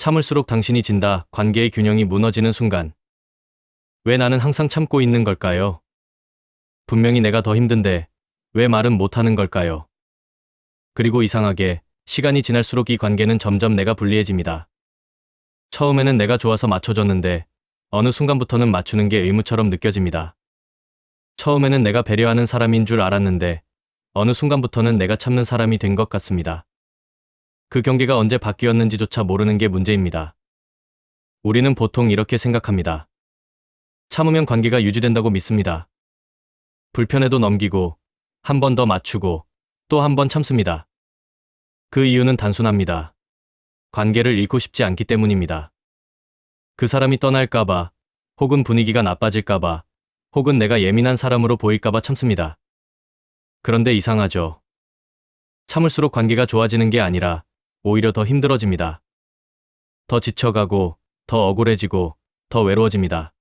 참을수록 당신이 진다. 관계의 균형이 무너지는 순간. 왜 나는 항상 참고 있는 걸까요? 분명히 내가 더 힘든데 왜 말은 못하는 걸까요? 그리고 이상하게 시간이 지날수록 이 관계는 점점 내가 불리해집니다. 처음에는 내가 좋아서 맞춰줬는데 어느 순간부터는 맞추는 게 의무처럼 느껴집니다. 처음에는 내가 배려하는 사람인 줄 알았는데 어느 순간부터는 내가 참는 사람이 된 것 같습니다. 그 경계가 언제 바뀌었는지조차 모르는 게 문제입니다. 우리는 보통 이렇게 생각합니다. 참으면 관계가 유지된다고 믿습니다. 불편해도 넘기고 한 번 더 맞추고 또 한 번 참습니다. 그 이유는 단순합니다. 관계를 잃고 싶지 않기 때문입니다. 그 사람이 떠날까봐, 혹은 분위기가 나빠질까봐, 혹은 내가 예민한 사람으로 보일까봐 참습니다. 그런데 이상하죠. 참을수록 관계가 좋아지는 게 아니라 오히려 더 힘들어집니다. 더 지쳐가고, 더 억울해지고, 더 외로워집니다.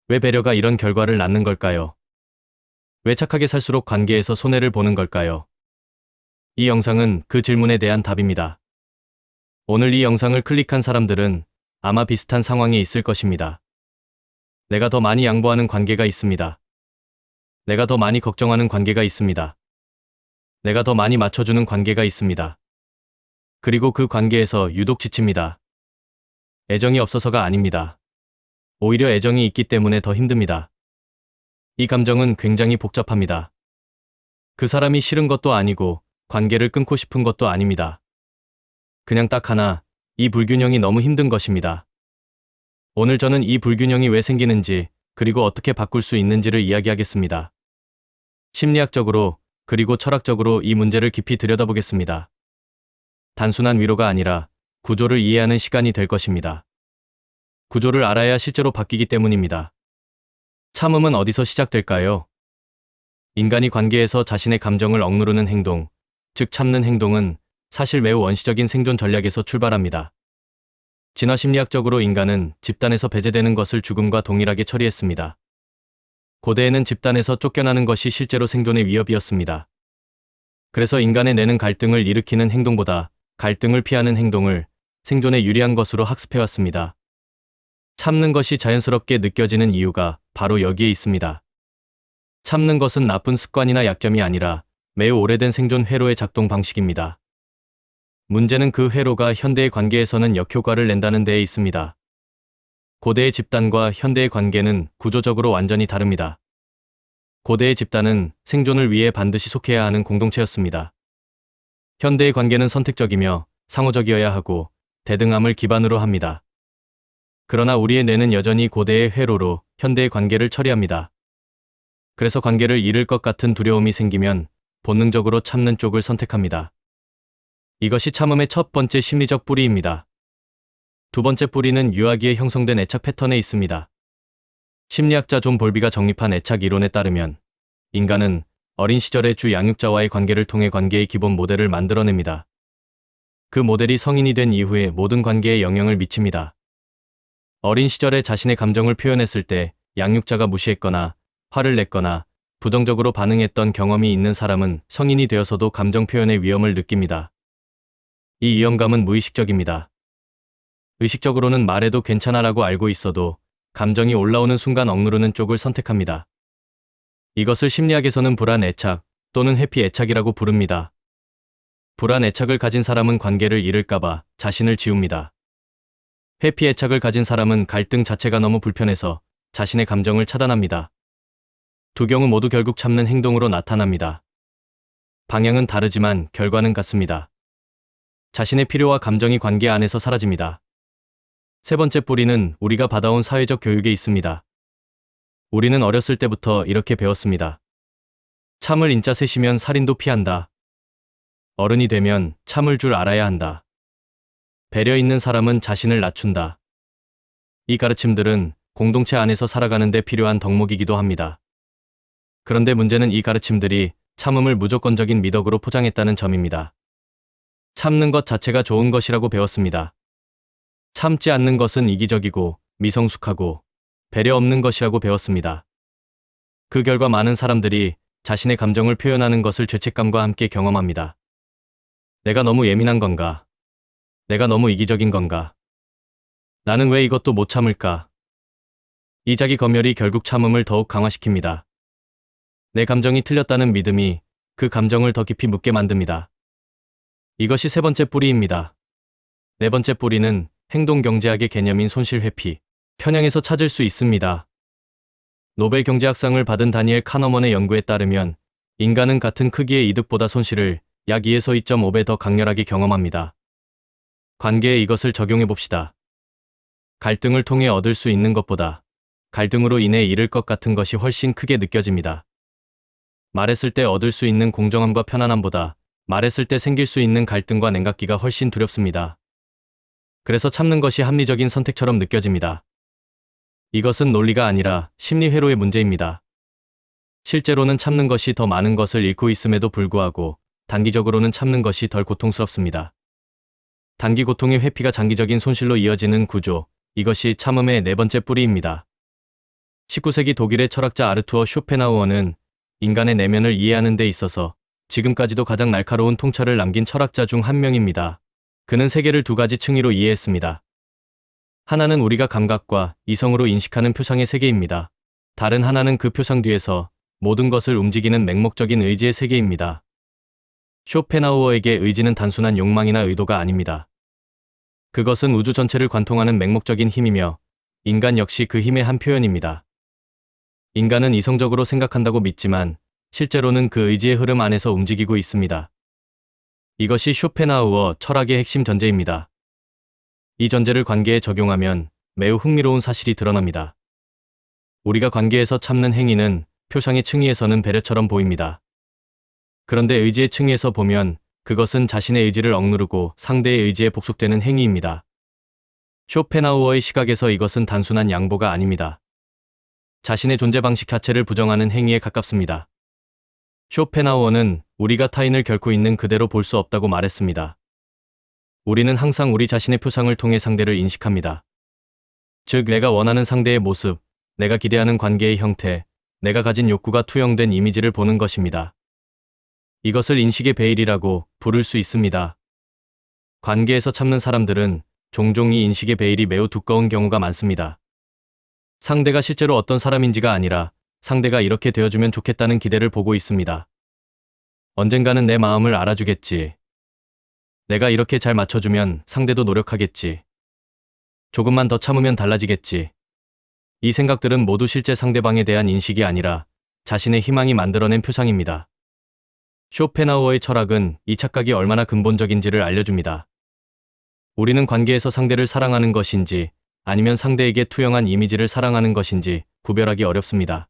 왜 배려가 이런 결과를 낳는 걸까요? 왜 착하게 살수록 관계에서 손해를 보는 걸까요? 이 영상은 그 질문에 대한 답입니다. 오늘 이 영상을 클릭한 사람들은 아마 비슷한 상황에 있을 것입니다. 내가 더 많이 양보하는 관계가 있습니다. 내가 더 많이 걱정하는 관계가 있습니다. 내가 더 많이 맞춰주는 관계가 있습니다. 그리고 그 관계에서 유독 지칩니다. 애정이 없어서가 아닙니다. 오히려 애정이 있기 때문에 더 힘듭니다. 이 감정은 굉장히 복잡합니다. 그 사람이 싫은 것도 아니고 관계를 끊고 싶은 것도 아닙니다. 그냥 딱 하나, 이 불균형이 너무 힘든 것입니다. 오늘 저는 이 불균형이 왜 생기는지, 그리고 어떻게 바꿀 수 있는지를 이야기하겠습니다. 심리학적으로, 그리고 철학적으로 이 문제를 깊이 들여다보겠습니다. 단순한 위로가 아니라 구조를 이해하는 시간이 될 것입니다. 구조를 알아야 실제로 바뀌기 때문입니다. 참음은 어디서 시작될까요? 인간이 관계에서 자신의 감정을 억누르는 행동, 즉 참는 행동은 사실 매우 원시적인 생존 전략에서 출발합니다. 진화 심리학적으로 인간은 집단에서 배제되는 것을 죽음과 동일하게 처리했습니다. 고대에는 집단에서 쫓겨나는 것이 실제로 생존의 위협이었습니다. 그래서 인간의 뇌는 갈등을 일으키는 행동보다 갈등을 피하는 행동을 생존에 유리한 것으로 학습해왔습니다. 참는 것이 자연스럽게 느껴지는 이유가 바로 여기에 있습니다. 참는 것은 나쁜 습관이나 약점이 아니라 매우 오래된 생존 회로의 작동 방식입니다. 문제는 그 회로가 현대의 관계에서는 역효과를 낸다는 데에 있습니다. 고대의 집단과 현대의 관계는 구조적으로 완전히 다릅니다. 고대의 집단은 생존을 위해 반드시 속해야 하는 공동체였습니다. 현대의 관계는 선택적이며 상호적이어야 하고 대등함을 기반으로 합니다. 그러나 우리의 뇌는 여전히 고대의 회로로 현대의 관계를 처리합니다. 그래서 관계를 잃을 것 같은 두려움이 생기면 본능적으로 참는 쪽을 선택합니다. 이것이 참음의 첫 번째 심리적 뿌리입니다. 두 번째 뿌리는 유아기에 형성된 애착 패턴에 있습니다. 심리학자 존 볼비가 정립한 애착 이론에 따르면 인간은 어린 시절의 주 양육자와의 관계를 통해 관계의 기본 모델을 만들어냅니다. 그 모델이 성인이 된 이후에 모든 관계에 영향을 미칩니다. 어린 시절에 자신의 감정을 표현했을 때 양육자가 무시했거나 화를 냈거나 부정적으로 반응했던 경험이 있는 사람은 성인이 되어서도 감정 표현의 위험을 느낍니다. 이 위험감은 무의식적입니다. 의식적으로는 말해도 괜찮아라고 알고 있어도 감정이 올라오는 순간 억누르는 쪽을 선택합니다. 이것을 심리학에서는 불안 애착 또는 회피 애착이라고 부릅니다. 불안 애착을 가진 사람은 관계를 잃을까봐 자신을 지웁니다. 회피 애착을 가진 사람은 갈등 자체가 너무 불편해서 자신의 감정을 차단합니다. 두 경우 모두 결국 참는 행동으로 나타납니다. 방향은 다르지만 결과는 같습니다. 자신의 필요와 감정이 관계 안에서 사라집니다. 세 번째 뿌리는 우리가 받아온 사회적 교육에 있습니다. 우리는 어렸을 때부터 이렇게 배웠습니다. 참을 인자 셋이면 살인도 피한다. 어른이 되면 참을 줄 알아야 한다. 배려 있는 사람은 자신을 낮춘다. 이 가르침들은 공동체 안에서 살아가는 데 필요한 덕목이기도 합니다. 그런데 문제는 이 가르침들이 참음을 무조건적인 미덕으로 포장했다는 점입니다. 참는 것 자체가 좋은 것이라고 배웠습니다. 참지 않는 것은 이기적이고 미성숙하고 배려 없는 것이라고 배웠습니다. 그 결과 많은 사람들이 자신의 감정을 표현하는 것을 죄책감과 함께 경험합니다. 내가 너무 예민한 건가? 내가 너무 이기적인 건가? 나는 왜 이것도 못 참을까? 이 자기 검열이 결국 참음을 더욱 강화시킵니다. 내 감정이 틀렸다는 믿음이 그 감정을 더 깊이 묻게 만듭니다. 이것이 세 번째 뿌리입니다. 네 번째 뿌리는 행동경제학의 개념인 손실회피, 편향에서 찾을 수 있습니다. 노벨 경제학상을 받은 다니엘 카너먼의 연구에 따르면 인간은 같은 크기의 이득보다 손실을 약 2에서 2.5배 더 강렬하게 경험합니다. 관계에 이것을 적용해 봅시다. 갈등을 통해 얻을 수 있는 것보다 갈등으로 인해 잃을 것 같은 것이 훨씬 크게 느껴집니다. 말했을 때 얻을 수 있는 공정함과 편안함보다 말했을 때 생길 수 있는 갈등과 냉각기가 훨씬 두렵습니다. 그래서 참는 것이 합리적인 선택처럼 느껴집니다. 이것은 논리가 아니라 심리회로의 문제입니다. 실제로는 참는 것이 더 많은 것을 잃고 있음에도 불구하고 단기적으로는 참는 것이 덜 고통스럽습니다. 단기 고통의 회피가 장기적인 손실로 이어지는 구조, 이것이 참음의 네 번째 뿌리입니다. 19세기 독일의 철학자 아르투어 쇼펜하우어는 인간의 내면을 이해하는 데 있어서 지금까지도 가장 날카로운 통찰을 남긴 철학자 중 한 명입니다. 그는 세계를 두 가지 층위로 이해했습니다. 하나는 우리가 감각과 이성으로 인식하는 표상의 세계입니다. 다른 하나는 그 표상 뒤에서 모든 것을 움직이는 맹목적인 의지의 세계입니다. 쇼펜하우어에게 의지는 단순한 욕망이나 의도가 아닙니다. 그것은 우주 전체를 관통하는 맹목적인 힘이며 인간 역시 그 힘의 한 표현입니다. 인간은 이성적으로 생각한다고 믿지만 실제로는 그 의지의 흐름 안에서 움직이고 있습니다. 이것이 쇼펜하우어 철학의 핵심 전제입니다. 이 전제를 관계에 적용하면 매우 흥미로운 사실이 드러납니다. 우리가 관계에서 참는 행위는 표상의 층위에서는 배려처럼 보입니다. 그런데 의지의 층위에서 보면 그것은 자신의 의지를 억누르고 상대의 의지에 복속되는 행위입니다. 쇼펜하우어의 시각에서 이것은 단순한 양보가 아닙니다. 자신의 존재 방식 자체를 부정하는 행위에 가깝습니다. 쇼펜하우어는 우리가 타인을 결코 있는 그대로 볼 수 없다고 말했습니다. 우리는 항상 우리 자신의 표상을 통해 상대를 인식합니다. 즉, 내가 원하는 상대의 모습, 내가 기대하는 관계의 형태, 내가 가진 욕구가 투영된 이미지를 보는 것입니다. 이것을 인식의 베일이라고 부를 수 있습니다. 관계에서 참는 사람들은 종종 이 인식의 베일이 매우 두꺼운 경우가 많습니다. 상대가 실제로 어떤 사람인지가 아니라 상대가 이렇게 되어주면 좋겠다는 기대를 보고 있습니다. 언젠가는 내 마음을 알아주겠지. 내가 이렇게 잘 맞춰주면 상대도 노력하겠지. 조금만 더 참으면 달라지겠지. 이 생각들은 모두 실제 상대방에 대한 인식이 아니라 자신의 희망이 만들어낸 표상입니다. 쇼펜하우어의 철학은 이 착각이 얼마나 근본적인지를 알려줍니다. 우리는 관계에서 상대를 사랑하는 것인지 아니면 상대에게 투영한 이미지를 사랑하는 것인지 구별하기 어렵습니다.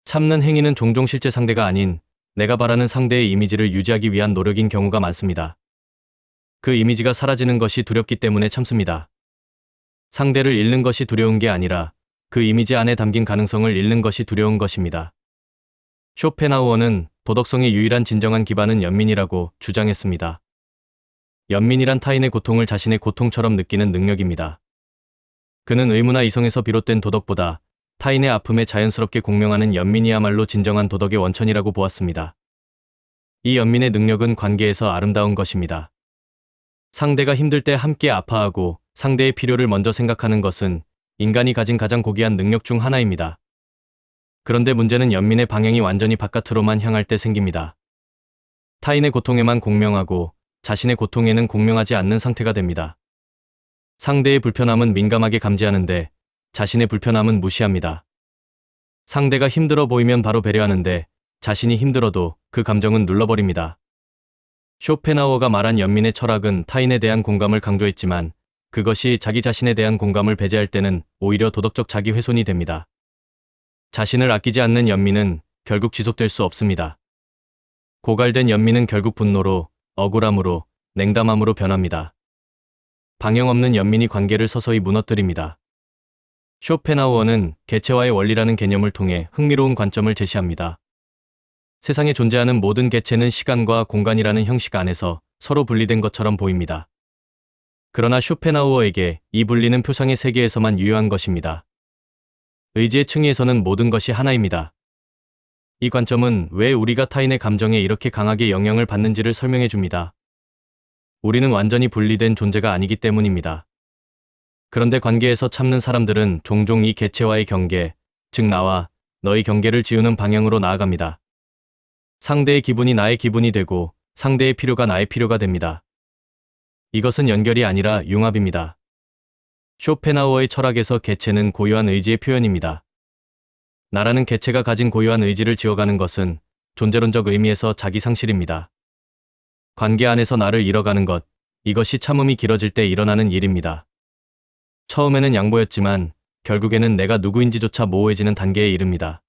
참는 행위는 종종 실제 상대가 아닌 내가 바라는 상대의 이미지를 유지하기 위한 노력인 경우가 많습니다. 그 이미지가 사라지는 것이 두렵기 때문에 참습니다. 상대를 잃는 것이 두려운 게 아니라 그 이미지 안에 담긴 가능성을 잃는 것이 두려운 것입니다. 쇼펜하우어는 도덕성의 유일한 진정한 기반은 연민이라고 주장했습니다. 연민이란 타인의 고통을 자신의 고통처럼 느끼는 능력입니다. 그는 의무나 이성에서 비롯된 도덕보다 타인의 아픔에 자연스럽게 공명하는 연민이야말로 진정한 도덕의 원천이라고 보았습니다. 이 연민의 능력은 관계에서 아름다운 것입니다. 상대가 힘들 때 함께 아파하고 상대의 필요를 먼저 생각하는 것은 인간이 가진 가장 고귀한 능력 중 하나입니다. 그런데 문제는 연민의 방향이 완전히 바깥으로만 향할 때 생깁니다. 타인의 고통에만 공명하고 자신의 고통에는 공명하지 않는 상태가 됩니다. 상대의 불편함은 민감하게 감지하는데 자신의 불편함은 무시합니다. 상대가 힘들어 보이면 바로 배려하는데 자신이 힘들어도 그 감정은 눌러버립니다. 쇼펜하우어가 말한 연민의 철학은 타인에 대한 공감을 강조했지만 그것이 자기 자신에 대한 공감을 배제할 때는 오히려 도덕적 자기훼손이 됩니다. 자신을 아끼지 않는 연민은 결국 지속될 수 없습니다. 고갈된 연민은 결국 분노로, 억울함으로, 냉담함으로 변합니다. 방향 없는 연민이 관계를 서서히 무너뜨립니다. 쇼펜하우어는 개체화의 원리라는 개념을 통해 흥미로운 관점을 제시합니다. 세상에 존재하는 모든 개체는 시간과 공간이라는 형식 안에서 서로 분리된 것처럼 보입니다. 그러나 쇼펜하우어에게 이 분리는 표상의 세계에서만 유효한 것입니다. 의지의 층위에서는 모든 것이 하나입니다. 이 관점은 왜 우리가 타인의 감정에 이렇게 강하게 영향을 받는지를 설명해 줍니다. 우리는 완전히 분리된 존재가 아니기 때문입니다. 그런데 관계에서 참는 사람들은 종종 이 개체와의 경계, 즉 나와 너의 경계를 지우는 방향으로 나아갑니다. 상대의 기분이 나의 기분이 되고 상대의 필요가 나의 필요가 됩니다. 이것은 연결이 아니라 융합입니다. 쇼펜하우어의 철학에서 개체는 고유한 의지의 표현입니다. 나라는 개체가 가진 고유한 의지를 지어가는 것은 존재론적 의미에서 자기 상실입니다. 관계 안에서 나를 잃어가는 것, 이것이 참음이 길어질 때 일어나는 일입니다. 처음에는 양보였지만 결국에는 내가 누구인지조차 모호해지는 단계에 이릅니다.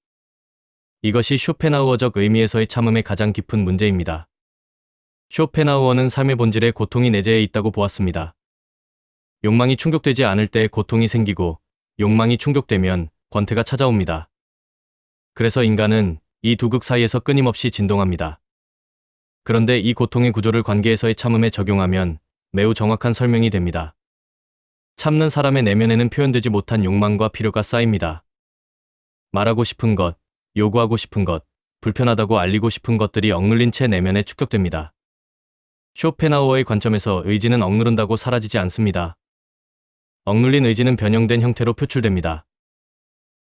이것이 쇼펜하우어적 의미에서의 참음의 가장 깊은 문제입니다. 쇼펜하우어는 삶의 본질에 고통이 내재해 있다고 보았습니다. 욕망이 충족되지 않을 때 고통이 생기고 욕망이 충족되면 권태가 찾아옵니다. 그래서 인간은 이 두 극 사이에서 끊임없이 진동합니다. 그런데 이 고통의 구조를 관계에서의 참음에 적용하면 매우 정확한 설명이 됩니다. 참는 사람의 내면에는 표현되지 못한 욕망과 필요가 쌓입니다. 말하고 싶은 것, 요구하고 싶은 것, 불편하다고 알리고 싶은 것들이 억눌린 채 내면에 축적됩니다. 쇼펜하우어의 관점에서 의지는 억누른다고 사라지지 않습니다. 억눌린 의지는 변형된 형태로 표출됩니다.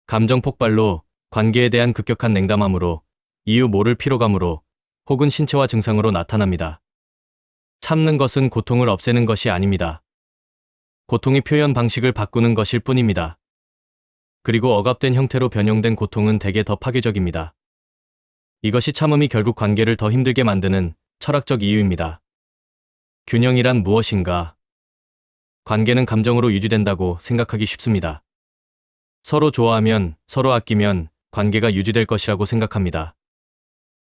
감정 폭발로, 관계에 대한 급격한 냉담함으로, 이유 모를 피로감으로, 혹은 신체화 증상으로 나타납니다. 참는 것은 고통을 없애는 것이 아닙니다. 고통의 표현 방식을 바꾸는 것일 뿐입니다. 그리고 억압된 형태로 변형된 고통은 대개 더 파괴적입니다. 이것이 참음이 결국 관계를 더 힘들게 만드는 철학적 이유입니다. 균형이란 무엇인가? 관계는 감정으로 유지된다고 생각하기 쉽습니다. 서로 좋아하면, 서로 아끼면 관계가 유지될 것이라고 생각합니다.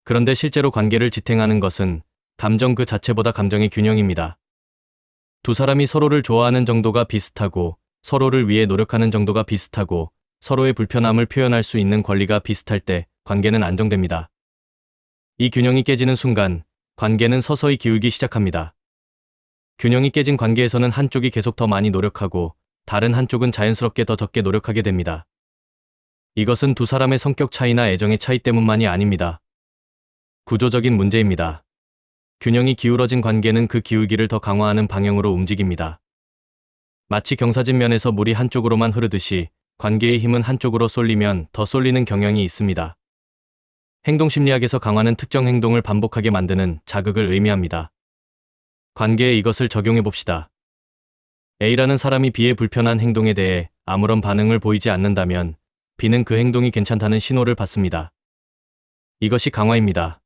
그런데 실제로 관계를 지탱하는 것은 감정 그 자체보다 감정의 균형입니다. 두 사람이 서로를 좋아하는 정도가 비슷하고 서로를 위해 노력하는 정도가 비슷하고 서로의 불편함을 표현할 수 있는 권리가 비슷할 때 관계는 안정됩니다. 이 균형이 깨지는 순간 관계는 서서히 기울기 시작합니다. 균형이 깨진 관계에서는 한쪽이 계속 더 많이 노력하고 다른 한쪽은 자연스럽게 더 적게 노력하게 됩니다. 이것은 두 사람의 성격 차이나 애정의 차이 때문만이 아닙니다. 구조적인 문제입니다. 균형이 기울어진 관계는 그 기울기를 더 강화하는 방향으로 움직입니다. 마치 경사진 면에서 물이 한쪽으로만 흐르듯이 관계의 힘은 한쪽으로 쏠리면 더 쏠리는 경향이 있습니다. 행동심리학에서 강화는 특정 행동을 반복하게 만드는 자극을 의미합니다. 관계에 이것을 적용해 봅시다. A라는 사람이 B의 불편한 행동에 대해 아무런 반응을 보이지 않는다면 B는 그 행동이 괜찮다는 신호를 받습니다. 이것이 강화입니다.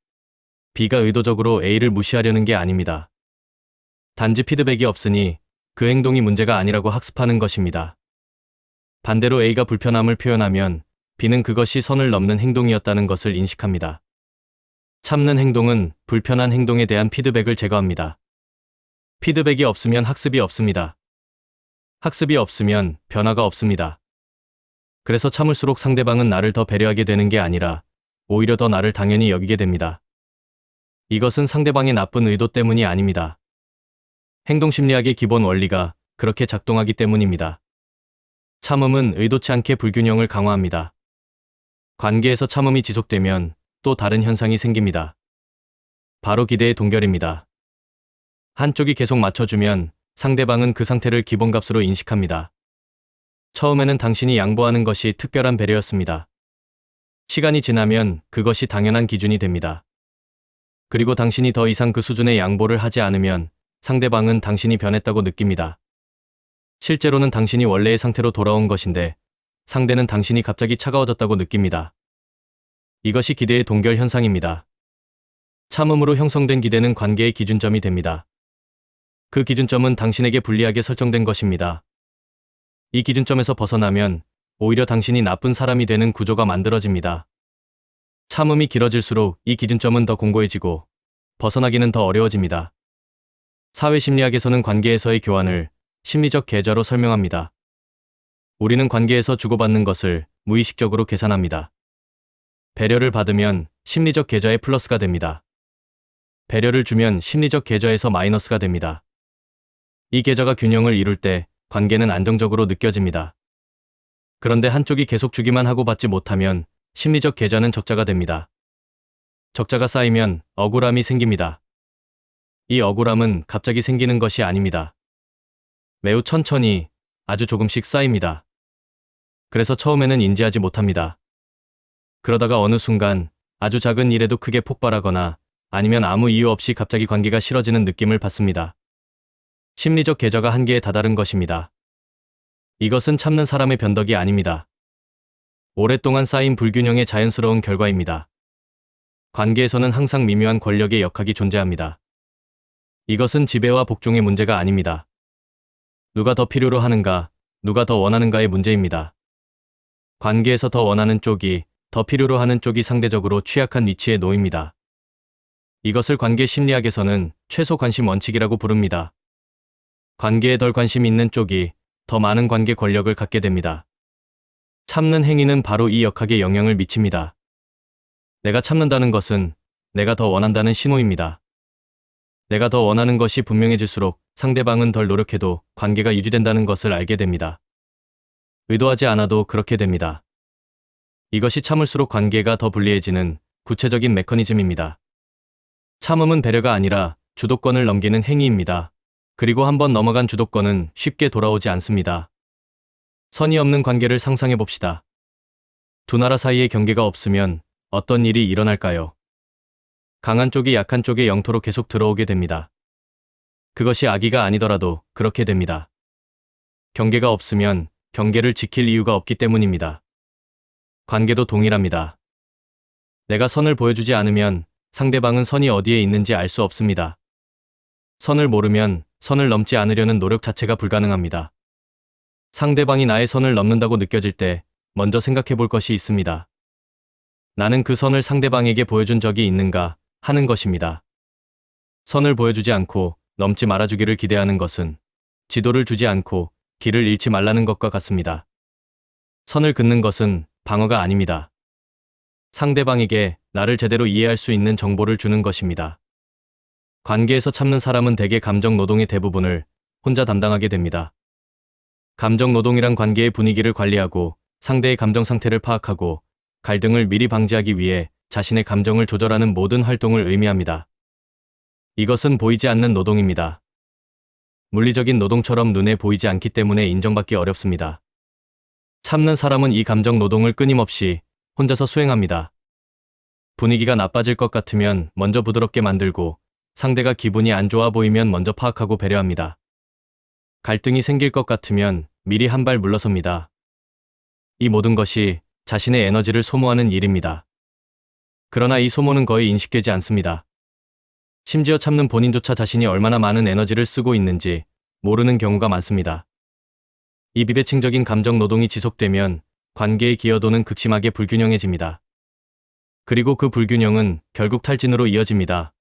B가 의도적으로 A를 무시하려는 게 아닙니다. 단지 피드백이 없으니 그 행동이 문제가 아니라고 학습하는 것입니다. 반대로 A가 불편함을 표현하면 B는 그것이 선을 넘는 행동이었다는 것을 인식합니다. 참는 행동은 불편한 행동에 대한 피드백을 제거합니다. 피드백이 없으면 학습이 없습니다. 학습이 없으면 변화가 없습니다. 그래서 참을수록 상대방은 나를 더 배려하게 되는 게 아니라 오히려 더 나를 당연히 여기게 됩니다. 이것은 상대방의 나쁜 의도 때문이 아닙니다. 행동심리학의 기본 원리가 그렇게 작동하기 때문입니다. 참음은 의도치 않게 불균형을 강화합니다. 관계에서 참음이 지속되면 또 다른 현상이 생깁니다. 바로 기대의 동결입니다. 한쪽이 계속 맞춰주면 상대방은 그 상태를 기본값으로 인식합니다. 처음에는 당신이 양보하는 것이 특별한 배려였습니다. 시간이 지나면 그것이 당연한 기준이 됩니다. 그리고 당신이 더 이상 그 수준의 양보를 하지 않으면 상대방은 당신이 변했다고 느낍니다. 실제로는 당신이 원래의 상태로 돌아온 것인데 상대는 당신이 갑자기 차가워졌다고 느낍니다. 이것이 기대의 동결 현상입니다. 참음으로 형성된 기대는 관계의 기준점이 됩니다. 그 기준점은 당신에게 불리하게 설정된 것입니다. 이 기준점에서 벗어나면 오히려 당신이 나쁜 사람이 되는 구조가 만들어집니다. 참음이 길어질수록 이 기준점은 더 공고해지고 벗어나기는 더 어려워집니다. 사회심리학에서는 관계에서의 교환을 심리적 계좌로 설명합니다. 우리는 관계에서 주고받는 것을 무의식적으로 계산합니다. 배려를 받으면 심리적 계좌에 플러스가 됩니다. 배려를 주면 심리적 계좌에서 마이너스가 됩니다. 이 계좌가 균형을 이룰 때 관계는 안정적으로 느껴집니다. 그런데 한쪽이 계속 주기만 하고 받지 못하면 심리적 계좌는 적자가 됩니다. 적자가 쌓이면 억울함이 생깁니다. 이 억울함은 갑자기 생기는 것이 아닙니다. 매우 천천히, 아주 조금씩 쌓입니다. 그래서 처음에는 인지하지 못합니다. 그러다가 어느 순간 아주 작은 일에도 크게 폭발하거나 아니면 아무 이유 없이 갑자기 관계가 싫어지는 느낌을 받습니다. 심리적 계좌가 한계에 다다른 것입니다. 이것은 참는 사람의 변덕이 아닙니다. 오랫동안 쌓인 불균형의 자연스러운 결과입니다. 관계에서는 항상 미묘한 권력의 역학이 존재합니다. 이것은 지배와 복종의 문제가 아닙니다. 누가 더 필요로 하는가, 누가 더 원하는가의 문제입니다. 관계에서 더 원하는 쪽이, 더 필요로 하는 쪽이 상대적으로 취약한 위치에 놓입니다. 이것을 관계 심리학에서는 최소 관심 원칙이라고 부릅니다. 관계에 덜 관심이 있는 쪽이 더 많은 관계 권력을 갖게 됩니다. 참는 행위는 바로 이 역학에 영향을 미칩니다. 내가 참는다는 것은 내가 더 원한다는 신호입니다. 내가 더 원하는 것이 분명해질수록 상대방은 덜 노력해도 관계가 유지된다는 것을 알게 됩니다. 의도하지 않아도 그렇게 됩니다. 이것이 참을수록 관계가 더 불리해지는 구체적인 메커니즘입니다. 참음은 배려가 아니라 주도권을 넘기는 행위입니다. 그리고 한번 넘어간 주도권은 쉽게 돌아오지 않습니다. 선이 없는 관계를 상상해 봅시다. 두 나라 사이에 경계가 없으면 어떤 일이 일어날까요? 강한 쪽이 약한 쪽의 영토로 계속 들어오게 됩니다. 그것이 악의가 아니더라도 그렇게 됩니다. 경계가 없으면 경계를 지킬 이유가 없기 때문입니다. 관계도 동일합니다. 내가 선을 보여주지 않으면 상대방은 선이 어디에 있는지 알 수 없습니다. 선을 모르면 선을 넘지 않으려는 노력 자체가 불가능합니다. 상대방이 나의 선을 넘는다고 느껴질 때 먼저 생각해 볼 것이 있습니다. 나는 그 선을 상대방에게 보여준 적이 있는가 하는 것입니다. 선을 보여주지 않고 넘지 말아주기를 기대하는 것은 지도를 주지 않고 길을 잃지 말라는 것과 같습니다. 선을 긋는 것은 방어가 아닙니다. 상대방에게 나를 제대로 이해할 수 있는 정보를 주는 것입니다. 관계에서 참는 사람은 대개 감정 노동의 대부분을 혼자 담당하게 됩니다. 감정 노동이란 관계의 분위기를 관리하고 상대의 감정 상태를 파악하고 갈등을 미리 방지하기 위해 자신의 감정을 조절하는 모든 활동을 의미합니다. 이것은 보이지 않는 노동입니다. 물리적인 노동처럼 눈에 보이지 않기 때문에 인정받기 어렵습니다. 참는 사람은 이 감정 노동을 끊임없이 혼자서 수행합니다. 분위기가 나빠질 것 같으면 먼저 부드럽게 만들고 상대가 기분이 안 좋아 보이면 먼저 파악하고 배려합니다. 갈등이 생길 것 같으면 미리 한 발 물러섭니다. 이 모든 것이 자신의 에너지를 소모하는 일입니다. 그러나 이 소모는 거의 인식되지 않습니다. 심지어 참는 본인조차 자신이 얼마나 많은 에너지를 쓰고 있는지 모르는 경우가 많습니다. 이 비대칭적인 감정 노동이 지속되면 관계의 기여도는 극심하게 불균형해집니다. 그리고 그 불균형은 결국 탈진으로 이어집니다.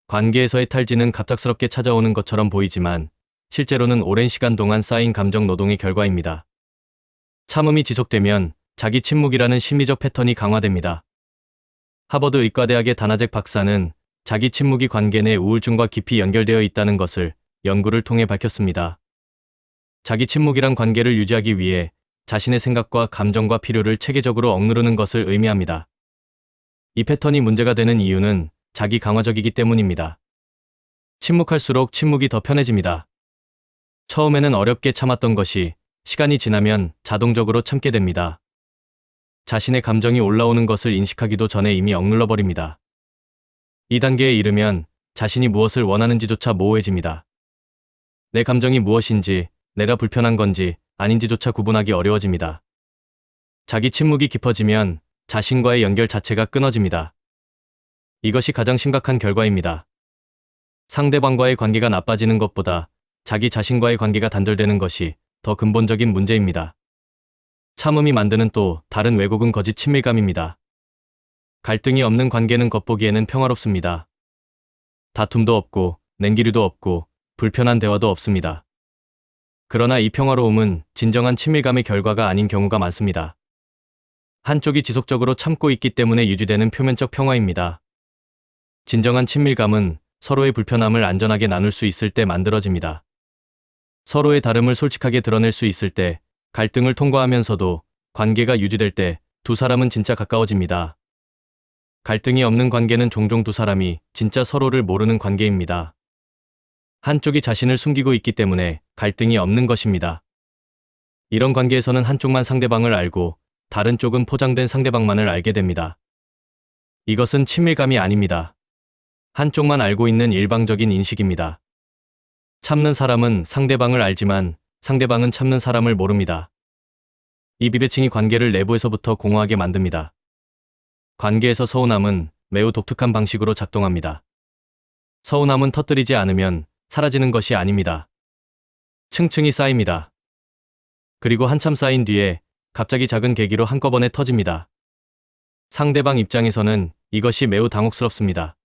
관계에서의 탈진은 갑작스럽게 찾아오는 것처럼 보이지만 실제로는 오랜 시간 동안 쌓인 감정 노동의 결과입니다. 참음이 지속되면 자기 침묵이라는 심리적 패턴이 강화됩니다. 하버드 의과대학의 다나잭 박사는 자기 침묵이 관계 내 우울증과 깊이 연결되어 있다는 것을 연구를 통해 밝혔습니다. 자기 침묵이란 관계를 유지하기 위해 자신의 생각과 감정과 필요를 체계적으로 억누르는 것을 의미합니다. 이 패턴이 문제가 되는 이유는 자기 강화적이기 때문입니다. 침묵할수록 침묵이 더 편해집니다. 처음에는 어렵게 참았던 것이 시간이 지나면 자동적으로 참게 됩니다. 자신의 감정이 올라오는 것을 인식하기도 전에 이미 억눌러 버립니다. 이 단계에 이르면 자신이 무엇을 원하는지조차 모호해집니다. 내 감정이 무엇인지, 내가 불편한 건지 아닌지조차 구분하기 어려워집니다. 자기 침묵이 깊어지면 자신과의 연결 자체가 끊어집니다. 이것이 가장 심각한 결과입니다. 상대방과의 관계가 나빠지는 것보다 자기 자신과의 관계가 단절되는 것이 더 근본적인 문제입니다. 참음이 만드는 또 다른 왜곡은 거짓 친밀감입니다. 갈등이 없는 관계는 겉보기에는 평화롭습니다. 다툼도 없고 냉기류도 없고 불편한 대화도 없습니다. 그러나 이 평화로움은 진정한 친밀감의 결과가 아닌 경우가 많습니다. 한쪽이 지속적으로 참고 있기 때문에 유지되는 표면적 평화입니다. 진정한 친밀감은 서로의 불편함을 안전하게 나눌 수 있을 때 만들어집니다. 서로의 다름을 솔직하게 드러낼 수 있을 때, 갈등을 통과하면서도 관계가 유지될 때 두 사람은 진짜 가까워집니다. 갈등이 없는 관계는 종종 두 사람이 진짜 서로를 모르는 관계입니다. 한쪽이 자신을 숨기고 있기 때문에 갈등이 없는 것입니다. 이런 관계에서는 한쪽만 상대방을 알고 다른 쪽은 포장된 상대방만을 알게 됩니다. 이것은 친밀감이 아닙니다. 한쪽만 알고 있는 일방적인 인식입니다. 참는 사람은 상대방을 알지만 상대방은 참는 사람을 모릅니다. 이 비대칭이 관계를 내부에서부터 공허하게 만듭니다. 관계에서 서운함은 매우 독특한 방식으로 작동합니다. 서운함은 터뜨리지 않으면 사라지는 것이 아닙니다. 층층이 쌓입니다. 그리고 한참 쌓인 뒤에 갑자기 작은 계기로 한꺼번에 터집니다. 상대방 입장에서는 이것이 매우 당혹스럽습니다.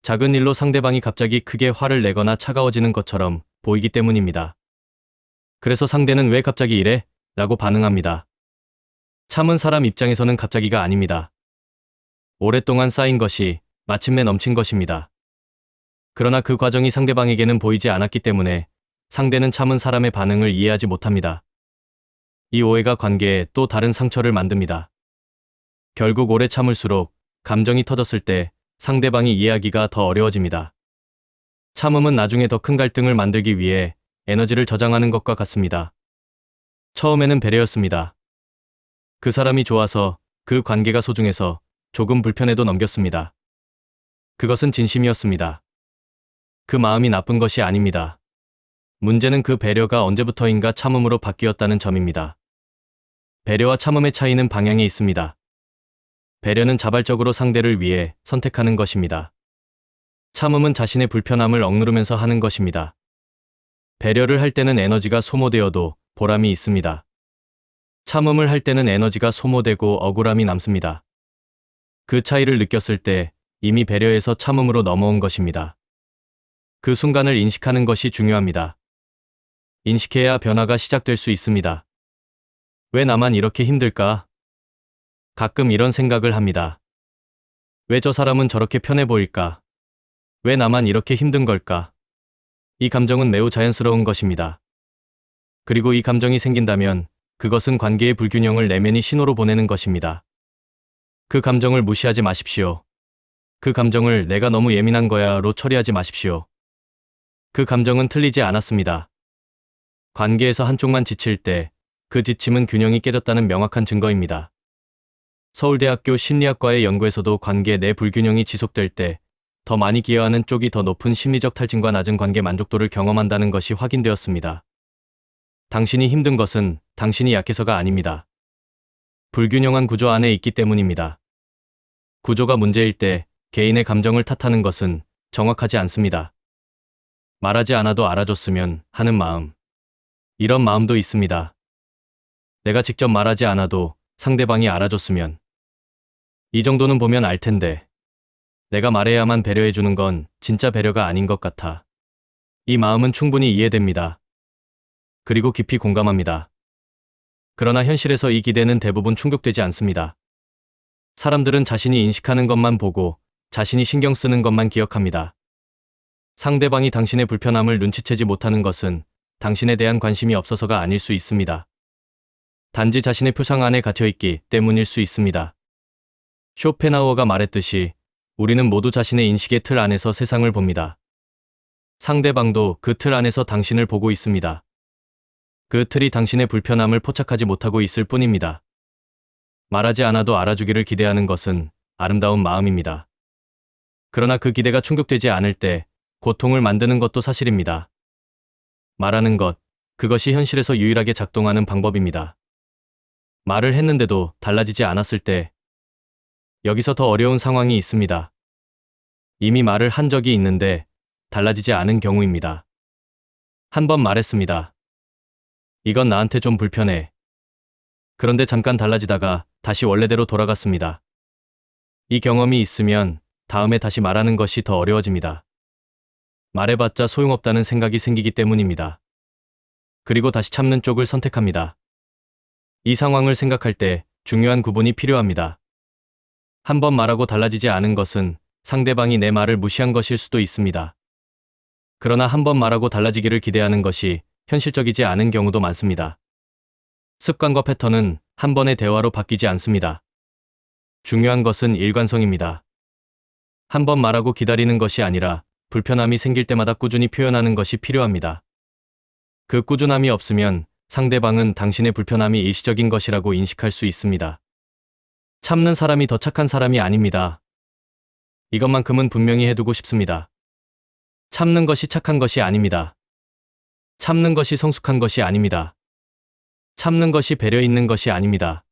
작은 일로 상대방이 갑자기 크게 화를 내거나 차가워지는 것처럼 보이기 때문입니다. 그래서 상대는 왜 갑자기 이래? 라고 반응합니다. 참은 사람 입장에서는 갑자기가 아닙니다. 오랫동안 쌓인 것이 마침내 넘친 것입니다. 그러나 그 과정이 상대방에게는 보이지 않았기 때문에 상대는 참은 사람의 반응을 이해하지 못합니다. 이 오해가 관계에 또 다른 상처를 만듭니다. 결국 오래 참을수록 감정이 터졌을 때 상대방이 이해하기가 더 어려워집니다. 참음은 나중에 더 큰 갈등을 만들기 위해 에너지를 저장하는 것과 같습니다. 처음에는 배려였습니다. 그 사람이 좋아서, 그 관계가 소중해서 조금 불편해도 넘겼습니다. 그것은 진심이었습니다. 그 마음이 나쁜 것이 아닙니다. 문제는 그 배려가 언제부터인가 참음으로 바뀌었다는 점입니다. 배려와 참음의 차이는 방향에 있습니다. 배려는 자발적으로 상대를 위해 선택하는 것입니다. 참음은 자신의 불편함을 억누르면서 하는 것입니다. 배려를 할 때는 에너지가 소모되어도 보람이 있습니다. 참음을 할 때는 에너지가 소모되고 억울함이 남습니다. 그 차이를 느꼈을 때 이미 배려에서 참음으로 넘어온 것입니다. 그 순간을 인식하는 것이 중요합니다. 인식해야 변화가 시작될 수 있습니다. 왜 나만 이렇게 힘들까? 가끔 이런 생각을 합니다. 왜 저 사람은 저렇게 편해 보일까? 왜 나만 이렇게 힘든 걸까? 이 감정은 매우 자연스러운 것입니다. 그리고 이 감정이 생긴다면 그것은 관계의 불균형을 내면이 신호로 보내는 것입니다. 그 감정을 무시하지 마십시오. 그 감정을 내가 너무 예민한 거야로 처리하지 마십시오. 그 감정은 틀리지 않았습니다. 관계에서 한쪽만 지칠 때 그 지침은 균형이 깨졌다는 명확한 증거입니다. 서울대학교 심리학과의 연구에서도 관계 내 불균형이 지속될 때 더 많이 기여하는 쪽이 더 높은 심리적 탈진과 낮은 관계 만족도를 경험한다는 것이 확인되었습니다. 당신이 힘든 것은 당신이 약해서가 아닙니다. 불균형한 구조 안에 있기 때문입니다. 구조가 문제일 때 개인의 감정을 탓하는 것은 정확하지 않습니다. 말하지 않아도 알아줬으면 하는 마음. 이런 마음도 있습니다. 내가 직접 말하지 않아도 상대방이 알아줬으면. 이 정도는 보면 알 텐데. 내가 말해야만 배려해주는 건 진짜 배려가 아닌 것 같아. 이 마음은 충분히 이해됩니다. 그리고 깊이 공감합니다. 그러나 현실에서 이 기대는 대부분 충족되지 않습니다. 사람들은 자신이 인식하는 것만 보고 자신이 신경 쓰는 것만 기억합니다. 상대방이 당신의 불편함을 눈치채지 못하는 것은 당신에 대한 관심이 없어서가 아닐 수 있습니다. 단지 자신의 표상 안에 갇혀있기 때문일 수 있습니다. 쇼펜하우어가 말했듯이 우리는 모두 자신의 인식의 틀 안에서 세상을 봅니다. 상대방도 그 틀 안에서 당신을 보고 있습니다. 그 틀이 당신의 불편함을 포착하지 못하고 있을 뿐입니다. 말하지 않아도 알아주기를 기대하는 것은 아름다운 마음입니다. 그러나 그 기대가 충족되지 않을 때 고통을 만드는 것도 사실입니다. 말하는 것, 그것이 현실에서 유일하게 작동하는 방법입니다. 말을 했는데도 달라지지 않았을 때 여기서 더 어려운 상황이 있습니다. 이미 말을 한 적이 있는데 달라지지 않은 경우입니다. 한 번 말했습니다. 이건 나한테 좀 불편해. 그런데 잠깐 달라지다가 다시 원래대로 돌아갔습니다. 이 경험이 있으면 다음에 다시 말하는 것이 더 어려워집니다. 말해봤자 소용없다는 생각이 생기기 때문입니다. 그리고 다시 참는 쪽을 선택합니다. 이 상황을 생각할 때 중요한 구분이 필요합니다. 한 번 말하고 달라지지 않은 것은 상대방이 내 말을 무시한 것일 수도 있습니다. 그러나 한 번 말하고 달라지기를 기대하는 것이 현실적이지 않은 경우도 많습니다. 습관과 패턴은 한 번의 대화로 바뀌지 않습니다. 중요한 것은 일관성입니다. 한 번 말하고 기다리는 것이 아니라 불편함이 생길 때마다 꾸준히 표현하는 것이 필요합니다. 그 꾸준함이 없으면 상대방은 당신의 불편함이 일시적인 것이라고 인식할 수 있습니다. 참는 사람이 더 착한 사람이 아닙니다. 이것만큼은 분명히 해두고 싶습니다. 참는 것이 착한 것이 아닙니다. 참는 것이 성숙한 것이 아닙니다. 참는 것이 배려 있는 것이 아닙니다.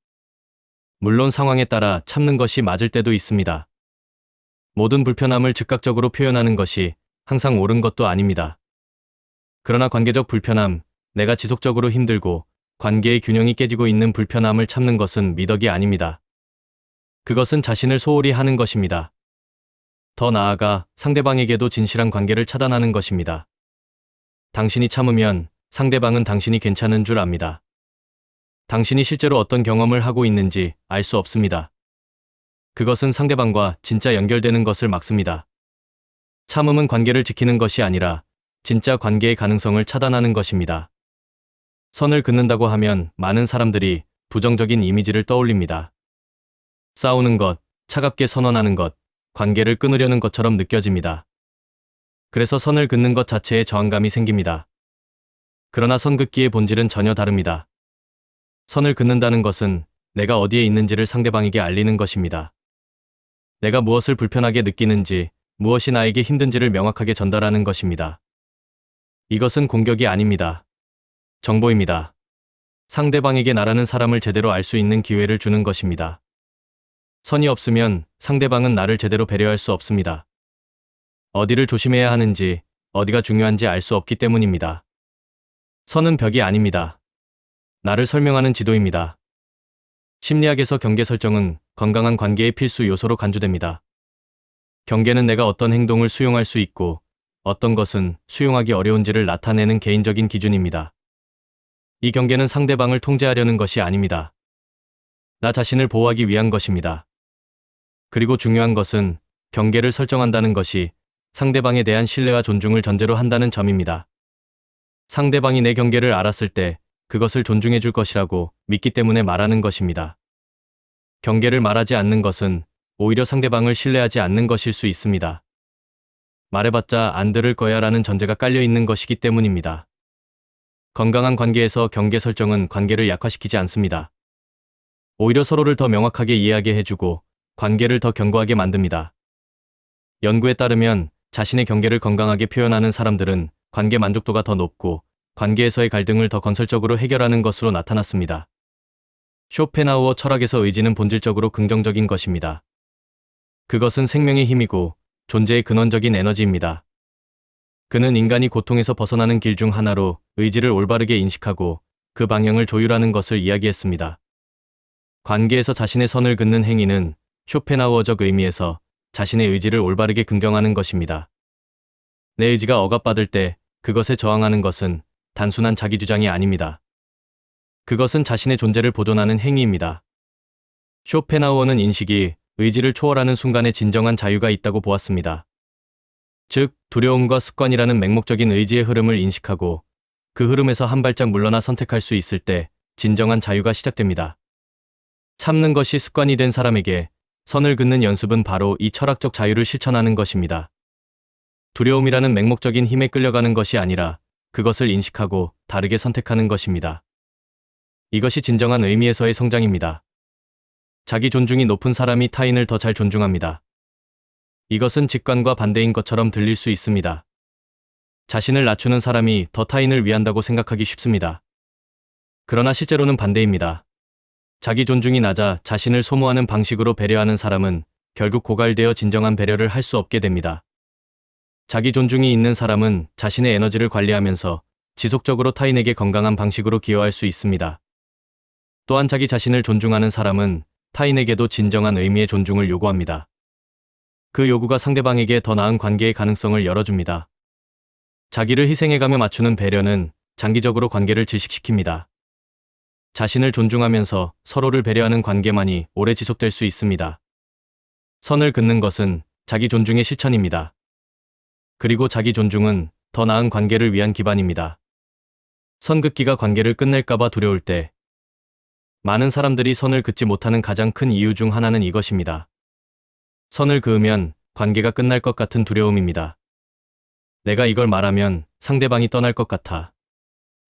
물론 상황에 따라 참는 것이 맞을 때도 있습니다. 모든 불편함을 즉각적으로 표현하는 것이 항상 옳은 것도 아닙니다. 그러나 관계적 불편함, 내가 지속적으로 힘들고 관계의 균형이 깨지고 있는 불편함을 참는 것은 미덕이 아닙니다. 그것은 자신을 소홀히 하는 것입니다. 더 나아가 상대방에게도 진실한 관계를 차단하는 것입니다. 당신이 참으면 상대방은 당신이 괜찮은 줄 압니다. 당신이 실제로 어떤 경험을 하고 있는지 알 수 없습니다. 그것은 상대방과 진짜 연결되는 것을 막습니다. 참음은 관계를 지키는 것이 아니라 진짜 관계의 가능성을 차단하는 것입니다. 선을 긋는다고 하면 많은 사람들이 부정적인 이미지를 떠올립니다. 싸우는 것, 차갑게 선언하는 것, 관계를 끊으려는 것처럼 느껴집니다. 그래서 선을 긋는 것 자체에 저항감이 생깁니다. 그러나 선 긋기의 본질은 전혀 다릅니다. 선을 긋는다는 것은 내가 어디에 있는지를 상대방에게 알리는 것입니다. 내가 무엇을 불편하게 느끼는지, 무엇이 나에게 힘든지를 명확하게 전달하는 것입니다. 이것은 공격이 아닙니다. 정보입니다. 상대방에게 나라는 사람을 제대로 알 수 있는 기회를 주는 것입니다. 선이 없으면 상대방은 나를 제대로 배려할 수 없습니다. 어디를 조심해야 하는지, 어디가 중요한지 알 수 없기 때문입니다. 선은 벽이 아닙니다. 나를 설명하는 지도입니다. 심리학에서 경계 설정은 건강한 관계의 필수 요소로 간주됩니다. 경계는 내가 어떤 행동을 수용할 수 있고 어떤 것은 수용하기 어려운지를 나타내는 개인적인 기준입니다. 이 경계는 상대방을 통제하려는 것이 아닙니다. 나 자신을 보호하기 위한 것입니다. 그리고 중요한 것은 경계를 설정한다는 것이 상대방에 대한 신뢰와 존중을 전제로 한다는 점입니다. 상대방이 내 경계를 알았을 때 그것을 존중해 줄 것이라고 믿기 때문에 말하는 것입니다. 경계를 말하지 않는 것은 오히려 상대방을 신뢰하지 않는 것일 수 있습니다. 말해봤자 안 들을 거야 라는 전제가 깔려 있는 것이기 때문입니다. 건강한 관계에서 경계 설정은 관계를 약화시키지 않습니다. 오히려 서로를 더 명확하게 이해하게 해주고 관계를 더 견고하게 만듭니다. 연구에 따르면 자신의 경계를 건강하게 표현하는 사람들은 관계 만족도가 더 높고 관계에서의 갈등을 더 건설적으로 해결하는 것으로 나타났습니다. 쇼펜하우어 철학에서 의지는 본질적으로 긍정적인 것입니다. 그것은 생명의 힘이고 존재의 근원적인 에너지입니다. 그는 인간이 고통에서 벗어나는 길 중 하나로 의지를 올바르게 인식하고 그 방향을 조율하는 것을 이야기했습니다. 관계에서 자신의 선을 긋는 행위는 쇼펜하우어적 의미에서 자신의 의지를 올바르게 긍정하는 것입니다. 내 의지가 억압받을 때 그것에 저항하는 것은 단순한 자기주장이 아닙니다. 그것은 자신의 존재를 보존하는 행위입니다. 쇼펜하우어는 인식이 의지를 초월하는 순간에 진정한 자유가 있다고 보았습니다. 즉, 두려움과 습관이라는 맹목적인 의지의 흐름을 인식하고 그 흐름에서 한 발짝 물러나 선택할 수 있을 때 진정한 자유가 시작됩니다. 참는 것이 습관이 된 사람에게 선을 긋는 연습은 바로 이 철학적 자유를 실천하는 것입니다. 두려움이라는 맹목적인 힘에 끌려가는 것이 아니라 그것을 인식하고 다르게 선택하는 것입니다. 이것이 진정한 의미에서의 성장입니다. 자기 존중이 높은 사람이 타인을 더 잘 존중합니다. 이것은 직관과 반대인 것처럼 들릴 수 있습니다. 자신을 낮추는 사람이 더 타인을 위한다고 생각하기 쉽습니다. 그러나 실제로는 반대입니다. 자기 존중이 낮아 자신을 소모하는 방식으로 배려하는 사람은 결국 고갈되어 진정한 배려를 할 수 없게 됩니다. 자기 존중이 있는 사람은 자신의 에너지를 관리하면서 지속적으로 타인에게 건강한 방식으로 기여할 수 있습니다. 또한 자기 자신을 존중하는 사람은 타인에게도 진정한 의미의 존중을 요구합니다. 그 요구가 상대방에게 더 나은 관계의 가능성을 열어줍니다. 자기를 희생해가며 맞추는 배려는 장기적으로 관계를 질식시킵니다. 자신을 존중하면서 서로를 배려하는 관계만이 오래 지속될 수 있습니다. 선을 긋는 것은 자기 존중의 실천입니다. 그리고 자기 존중은 더 나은 관계를 위한 기반입니다. 선 긋기가 관계를 끝낼까봐 두려울 때 많은 사람들이 선을 긋지 못하는 가장 큰 이유 중 하나는 이것입니다. 선을 그으면 관계가 끝날 것 같은 두려움입니다. 내가 이걸 말하면 상대방이 떠날 것 같아.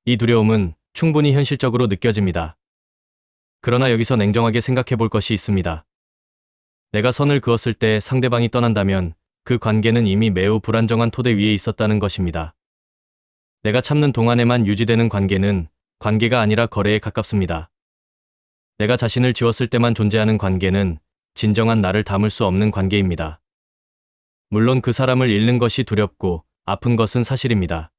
이 두려움은 충분히 현실적으로 느껴집니다. 그러나 여기서 냉정하게 생각해 볼 것이 있습니다. 내가 선을 그었을 때 상대방이 떠난다면 그 관계는 이미 매우 불안정한 토대 위에 있었다는 것입니다. 내가 참는 동안에만 유지되는 관계는 관계가 아니라 거래에 가깝습니다. 내가 자신을 지웠을 때만 존재하는 관계는 진정한 나를 담을 수 없는 관계입니다. 물론 그 사람을 잃는 것이 두렵고 아픈 것은 사실입니다.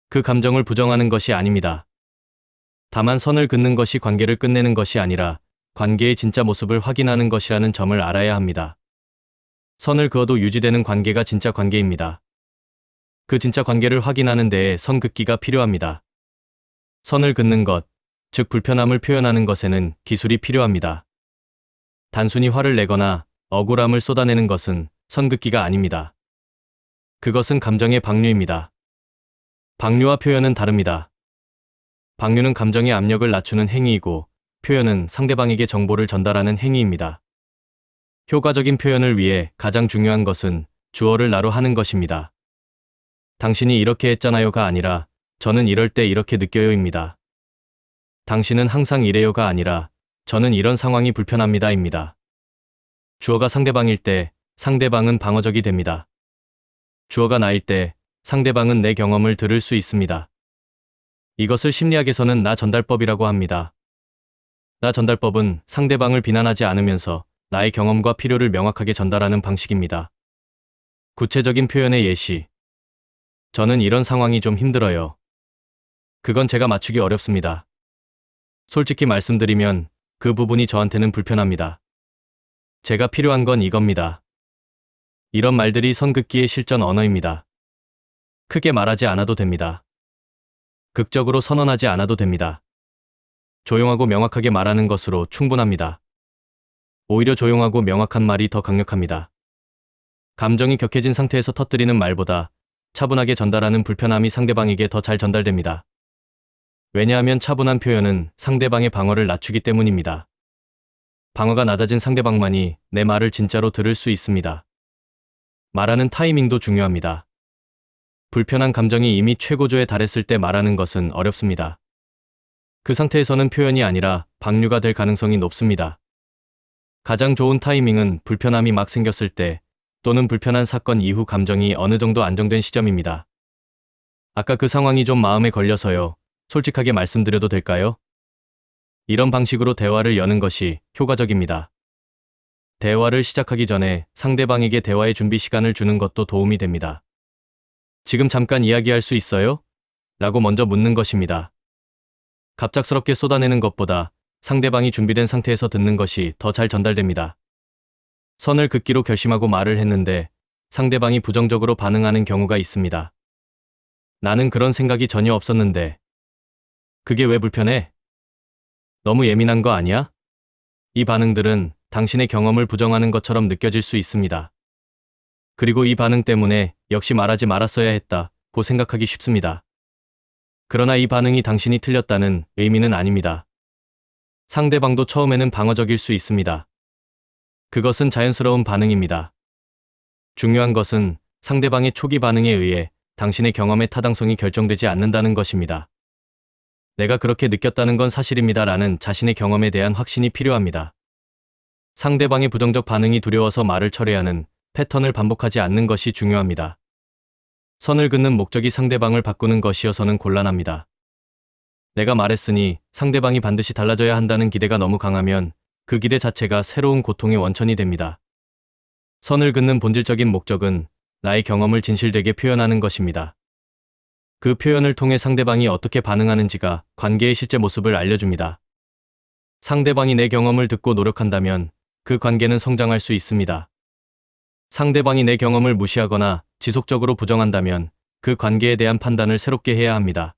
그 감정을 부정하는 것이 아닙니다. 다만 선을 긋는 것이 관계를 끝내는 것이 아니라 관계의 진짜 모습을 확인하는 것이라는 점을 알아야 합니다. 선을 그어도 유지되는 관계가 진짜 관계입니다. 그 진짜 관계를 확인하는 데에 선 긋기가 필요합니다. 선을 긋는 것, 즉 불편함을 표현하는 것에는 기술이 필요합니다. 단순히 화를 내거나 억울함을 쏟아내는 것은 선 긋기가 아닙니다. 그것은 감정의 방류입니다. 방류와 표현은 다릅니다. 방류는 감정의 압력을 낮추는 행위이고 표현은 상대방에게 정보를 전달하는 행위입니다. 효과적인 표현을 위해 가장 중요한 것은 주어를 나로 하는 것입니다. 당신이 이렇게 했잖아요가 아니라 저는 이럴 때 이렇게 느껴요입니다. 당신은 항상 이래요가 아니라 저는 이런 상황이 불편합니다입니다. 주어가 상대방일 때 상대방은 방어적이 됩니다. 주어가 나일 때 상대방은 내 경험을 들을 수 있습니다. 이것을 심리학에서는 나 전달법이라고 합니다. 나 전달법은 상대방을 비난하지 않으면서 나의 경험과 필요를 명확하게 전달하는 방식입니다. 구체적인 표현의 예시. 저는 이런 상황이 좀 힘들어요. 그건 제가 맞추기 어렵습니다. 솔직히 말씀드리면 그 부분이 저한테는 불편합니다. 제가 필요한 건 이겁니다. 이런 말들이 선긋기의 실전 언어입니다. 크게 말하지 않아도 됩니다. 극적으로 선언하지 않아도 됩니다. 조용하고 명확하게 말하는 것으로 충분합니다. 오히려 조용하고 명확한 말이 더 강력합니다. 감정이 격해진 상태에서 터뜨리는 말보다 차분하게 전달하는 불편함이 상대방에게 더 잘 전달됩니다. 왜냐하면 차분한 표현은 상대방의 방어를 낮추기 때문입니다. 방어가 낮아진 상대방만이 내 말을 진짜로 들을 수 있습니다. 말하는 타이밍도 중요합니다. 불편한 감정이 이미 최고조에 달했을 때 말하는 것은 어렵습니다. 그 상태에서는 표현이 아니라 방류가 될 가능성이 높습니다. 가장 좋은 타이밍은 불편함이 막 생겼을 때 또는 불편한 사건 이후 감정이 어느 정도 안정된 시점입니다. 아까 그 상황이 좀 마음에 걸려서요. 솔직하게 말씀드려도 될까요? 이런 방식으로 대화를 여는 것이 효과적입니다. 대화를 시작하기 전에 상대방에게 대화의 준비 시간을 주는 것도 도움이 됩니다. 지금 잠깐 이야기할 수 있어요? 라고 먼저 묻는 것입니다. 갑작스럽게 쏟아내는 것보다 상대방이 준비된 상태에서 듣는 것이 더 잘 전달됩니다. 선을 긋기로 결심하고 말을 했는데 상대방이 부정적으로 반응하는 경우가 있습니다. 나는 그런 생각이 전혀 없었는데. 그게 왜 불편해? 너무 예민한 거 아니야? 이 반응들은 당신의 경험을 부정하는 것처럼 느껴질 수 있습니다. 그리고 이 반응 때문에 역시 말하지 말았어야 했다고 생각하기 쉽습니다. 그러나 이 반응이 당신이 틀렸다는 의미는 아닙니다. 상대방도 처음에는 방어적일 수 있습니다. 그것은 자연스러운 반응입니다. 중요한 것은 상대방의 초기 반응에 의해 당신의 경험의 타당성이 결정되지 않는다는 것입니다. 내가 그렇게 느꼈다는 건 사실입니다라는 자신의 경험에 대한 확신이 필요합니다. 상대방의 부정적 반응이 두려워서 말을 철회하는 패턴을 반복하지 않는 것이 중요합니다. 선을 긋는 목적이 상대방을 바꾸는 것이어서는 곤란합니다. 내가 말했으니 상대방이 반드시 달라져야 한다는 기대가 너무 강하면 그 기대 자체가 새로운 고통의 원천이 됩니다. 선을 긋는 본질적인 목적은 나의 경험을 진실되게 표현하는 것입니다. 그 표현을 통해 상대방이 어떻게 반응하는지가 관계의 실제 모습을 알려줍니다. 상대방이 내 경험을 듣고 노력한다면 그 관계는 성장할 수 있습니다. 상대방이 내 경험을 무시하거나 지속적으로 부정한다면 그 관계에 대한 판단을 새롭게 해야 합니다.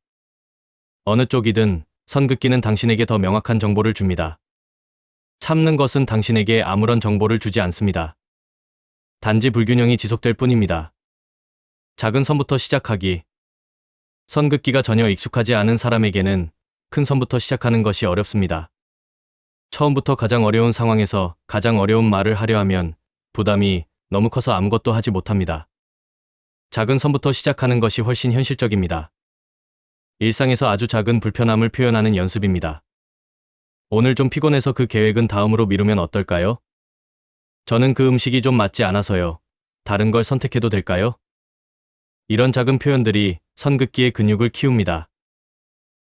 어느 쪽이든 선 긋기는 당신에게 더 명확한 정보를 줍니다. 참는 것은 당신에게 아무런 정보를 주지 않습니다. 단지 불균형이 지속될 뿐입니다. 작은 선부터 시작하기. 선 긋기가 전혀 익숙하지 않은 사람에게는 큰 선부터 시작하는 것이 어렵습니다. 처음부터 가장 어려운 상황에서 가장 어려운 말을 하려 하면 부담이 너무 커서 아무것도 하지 못합니다. 작은 선부터 시작하는 것이 훨씬 현실적입니다. 일상에서 아주 작은 불편함을 표현하는 연습입니다. 오늘 좀 피곤해서 그 계획은 다음으로 미루면 어떨까요? 저는 그 음식이 좀 맞지 않아서요. 다른 걸 선택해도 될까요? 이런 작은 표현들이 선긋기의 근육을 키웁니다.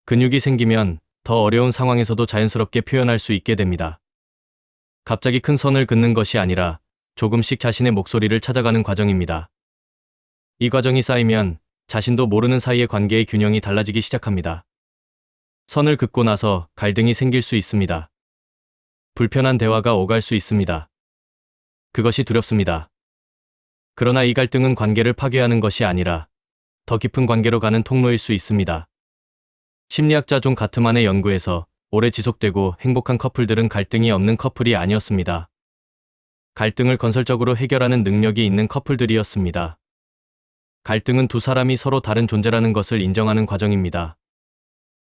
근육이 생기면 더 어려운 상황에서도 자연스럽게 표현할 수 있게 됩니다. 갑자기 큰 선을 긋는 것이 아니라 조금씩 자신의 목소리를 찾아가는 과정입니다. 이 과정이 쌓이면 자신도 모르는 사이에 관계의 균형이 달라지기 시작합니다. 선을 긋고 나서 갈등이 생길 수 있습니다. 불편한 대화가 오갈 수 있습니다. 그것이 두렵습니다. 그러나 이 갈등은 관계를 파괴하는 것이 아니라 더 깊은 관계로 가는 통로일 수 있습니다. 심리학자 존 가트만의 연구에서 오래 지속되고 행복한 커플들은 갈등이 없는 커플이 아니었습니다. 갈등을 건설적으로 해결하는 능력이 있는 커플들이었습니다. 갈등은 두 사람이 서로 다른 존재라는 것을 인정하는 과정입니다.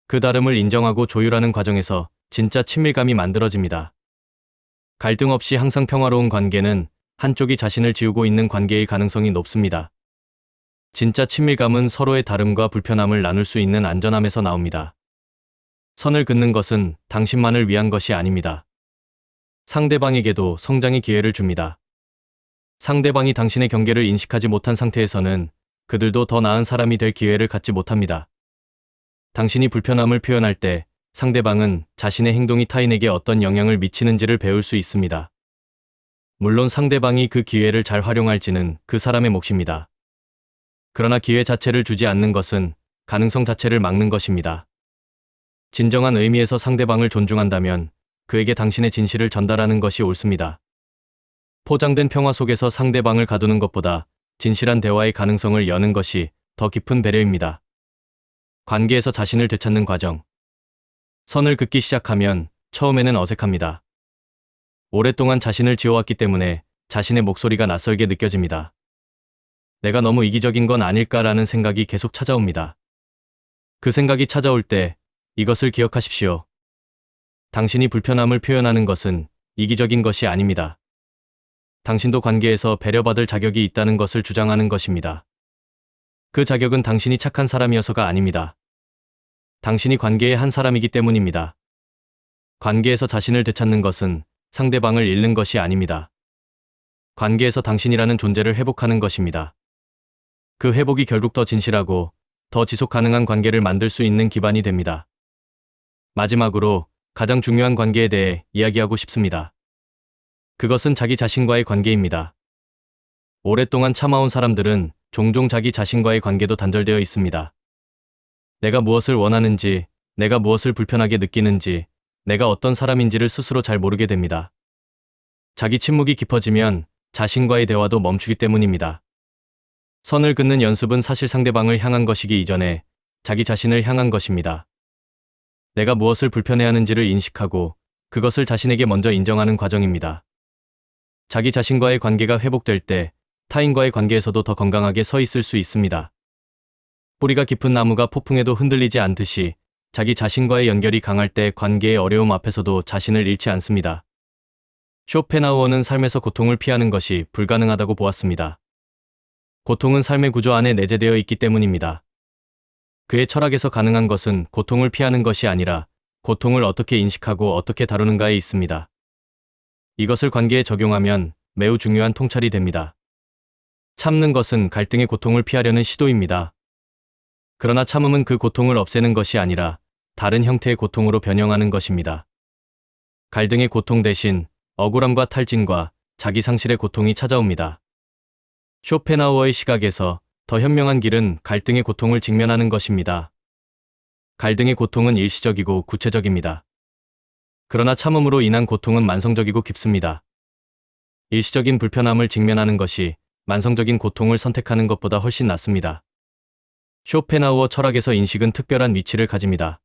그 다름을 인정하고 조율하는 과정에서 진짜 친밀감이 만들어집니다. 갈등 없이 항상 평화로운 관계는 한쪽이 자신을 지우고 있는 관계일 가능성이 높습니다. 진짜 친밀감은 서로의 다름과 불편함을 나눌 수 있는 안전함에서 나옵니다. 선을 긋는 것은 당신만을 위한 것이 아닙니다. 상대방에게도 성장의 기회를 줍니다. 상대방이 당신의 경계를 인식하지 못한 상태에서는 그들도 더 나은 사람이 될 기회를 갖지 못합니다. 당신이 불편함을 표현할 때 상대방은 자신의 행동이 타인에게 어떤 영향을 미치는지를 배울 수 있습니다. 물론 상대방이 그 기회를 잘 활용할지는 그 사람의 몫입니다. 그러나 기회 자체를 주지 않는 것은 가능성 자체를 막는 것입니다. 진정한 의미에서 상대방을 존중한다면 그에게 당신의 진실을 전달하는 것이 옳습니다. 포장된 평화 속에서 상대방을 가두는 것보다 진실한 대화의 가능성을 여는 것이 더 깊은 배려입니다. 관계에서 자신을 되찾는 과정. 선을 긋기 시작하면 처음에는 어색합니다. 오랫동안 자신을 지워왔기 때문에 자신의 목소리가 낯설게 느껴집니다. 내가 너무 이기적인 건 아닐까라는 생각이 계속 찾아옵니다. 그 생각이 찾아올 때 이것을 기억하십시오. 당신이 불편함을 표현하는 것은 이기적인 것이 아닙니다. 당신도 관계에서 배려받을 자격이 있다는 것을 주장하는 것입니다. 그 자격은 당신이 착한 사람이어서가 아닙니다. 당신이 관계의 한 사람이기 때문입니다. 관계에서 자신을 되찾는 것은 상대방을 잃는 것이 아닙니다. 관계에서 당신이라는 존재를 회복하는 것입니다. 그 회복이 결국 더 진실하고 더 지속 가능한 관계를 만들 수 있는 기반이 됩니다. 마지막으로 가장 중요한 관계에 대해 이야기하고 싶습니다. 그것은 자기 자신과의 관계입니다. 오랫동안 참아온 사람들은 종종 자기 자신과의 관계도 단절되어 있습니다. 내가 무엇을 원하는지, 내가 무엇을 불편하게 느끼는지, 내가 어떤 사람인지를 스스로 잘 모르게 됩니다. 자기 침묵이 깊어지면 자신과의 대화도 멈추기 때문입니다. 선을 긋는 연습은 사실 상대방을 향한 것이기 이전에 자기 자신을 향한 것입니다. 내가 무엇을 불편해하는지를 인식하고 그것을 자신에게 먼저 인정하는 과정입니다. 자기 자신과의 관계가 회복될 때 타인과의 관계에서도 더 건강하게 서 있을 수 있습니다. 뿌리가 깊은 나무가 폭풍에도 흔들리지 않듯이 자기 자신과의 연결이 강할 때 관계의 어려움 앞에서도 자신을 잃지 않습니다. 쇼펜하우어는 삶에서 고통을 피하는 것이 불가능하다고 보았습니다. 고통은 삶의 구조 안에 내재되어 있기 때문입니다. 그의 철학에서 가능한 것은 고통을 피하는 것이 아니라 고통을 어떻게 인식하고 어떻게 다루는가에 있습니다. 이것을 관계에 적용하면 매우 중요한 통찰이 됩니다. 참는 것은 갈등의 고통을 피하려는 시도입니다. 그러나 참음은 그 고통을 없애는 것이 아니라 다른 형태의 고통으로 변형하는 것입니다. 갈등의 고통 대신 억울함과 탈진과 자기 상실의 고통이 찾아옵니다. 쇼펜하우어의 시각에서 더 현명한 길은 갈등의 고통을 직면하는 것입니다. 갈등의 고통은 일시적이고 구체적입니다. 그러나 참음으로 인한 고통은 만성적이고 깊습니다. 일시적인 불편함을 직면하는 것이 만성적인 고통을 선택하는 것보다 훨씬 낫습니다. 쇼펜하우어 철학에서 인식은 특별한 위치를 가집니다.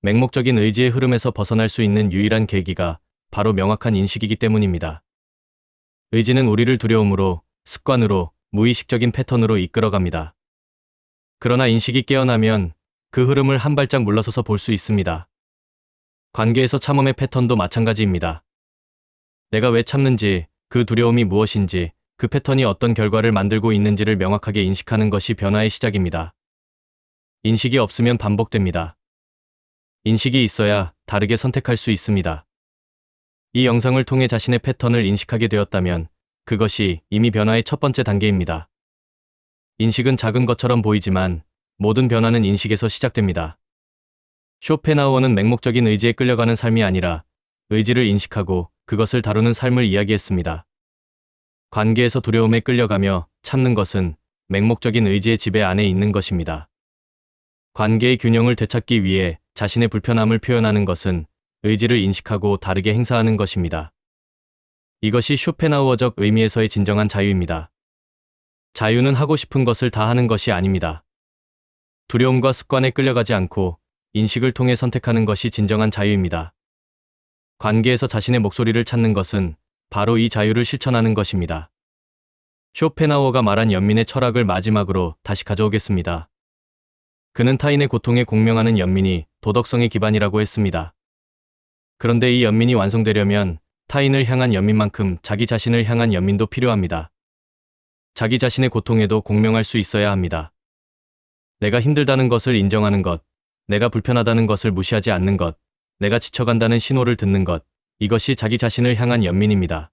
맹목적인 의지의 흐름에서 벗어날 수 있는 유일한 계기가 바로 명확한 인식이기 때문입니다. 의지는 우리를 두려움으로, 습관으로, 무의식적인 패턴으로 이끌어갑니다. 그러나 인식이 깨어나면 그 흐름을 한 발짝 물러서서 볼 수 있습니다. 관계에서 참음의 패턴도 마찬가지입니다. 내가 왜 참는지, 그 두려움이 무엇인지, 그 패턴이 어떤 결과를 만들고 있는지를 명확하게 인식하는 것이 변화의 시작입니다. 인식이 없으면 반복됩니다. 인식이 있어야 다르게 선택할 수 있습니다. 이 영상을 통해 자신의 패턴을 인식하게 되었다면 그것이 이미 변화의 첫 번째 단계입니다. 인식은 작은 것처럼 보이지만 모든 변화는 인식에서 시작됩니다. 쇼펜하우어는 맹목적인 의지에 끌려가는 삶이 아니라 의지를 인식하고 그것을 다루는 삶을 이야기했습니다. 관계에서 두려움에 끌려가며 참는 것은 맹목적인 의지의 지배 안에 있는 것입니다. 관계의 균형을 되찾기 위해 자신의 불편함을 표현하는 것은 의지를 인식하고 다르게 행사하는 것입니다. 이것이 쇼펜하우어적 의미에서의 진정한 자유입니다. 자유는 하고 싶은 것을 다 하는 것이 아닙니다. 두려움과 습관에 끌려가지 않고 인식을 통해 선택하는 것이 진정한 자유입니다. 관계에서 자신의 목소리를 찾는 것은 바로 이 자유를 실천하는 것입니다. 쇼펜하우어가 말한 연민의 철학을 마지막으로 다시 가져오겠습니다. 그는 타인의 고통에 공명하는 연민이 도덕성의 기반이라고 했습니다. 그런데 이 연민이 완성되려면 타인을 향한 연민만큼 자기 자신을 향한 연민도 필요합니다. 자기 자신의 고통에도 공명할 수 있어야 합니다. 내가 힘들다는 것을 인정하는 것, 내가 불편하다는 것을 무시하지 않는 것, 내가 지쳐간다는 신호를 듣는 것, 이것이 자기 자신을 향한 연민입니다.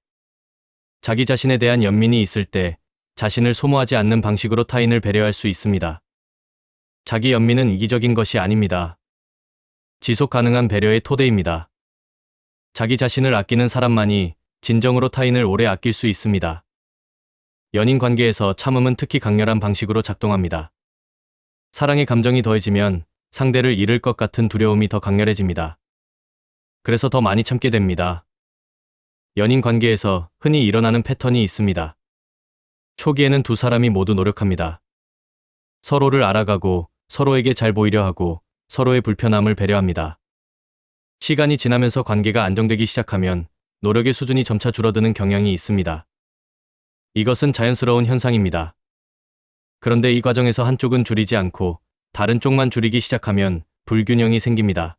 자기 자신에 대한 연민이 있을 때 자신을 소모하지 않는 방식으로 타인을 배려할 수 있습니다. 자기 연민은 이기적인 것이 아닙니다. 지속 가능한 배려의 토대입니다. 자기 자신을 아끼는 사람만이 진정으로 타인을 오래 아낄 수 있습니다. 연인 관계에서 참음은 특히 강렬한 방식으로 작동합니다. 사랑의 감정이 더해지면 상대를 잃을 것 같은 두려움이 더 강렬해집니다. 그래서 더 많이 참게 됩니다. 연인 관계에서 흔히 일어나는 패턴이 있습니다. 초기에는 두 사람이 모두 노력합니다. 서로를 알아가고 서로에게 잘 보이려 하고 서로의 불편함을 배려합니다. 시간이 지나면서 관계가 안정되기 시작하면 노력의 수준이 점차 줄어드는 경향이 있습니다. 이것은 자연스러운 현상입니다. 그런데 이 과정에서 한쪽은 줄이지 않고 다른 쪽만 줄이기 시작하면 불균형이 생깁니다.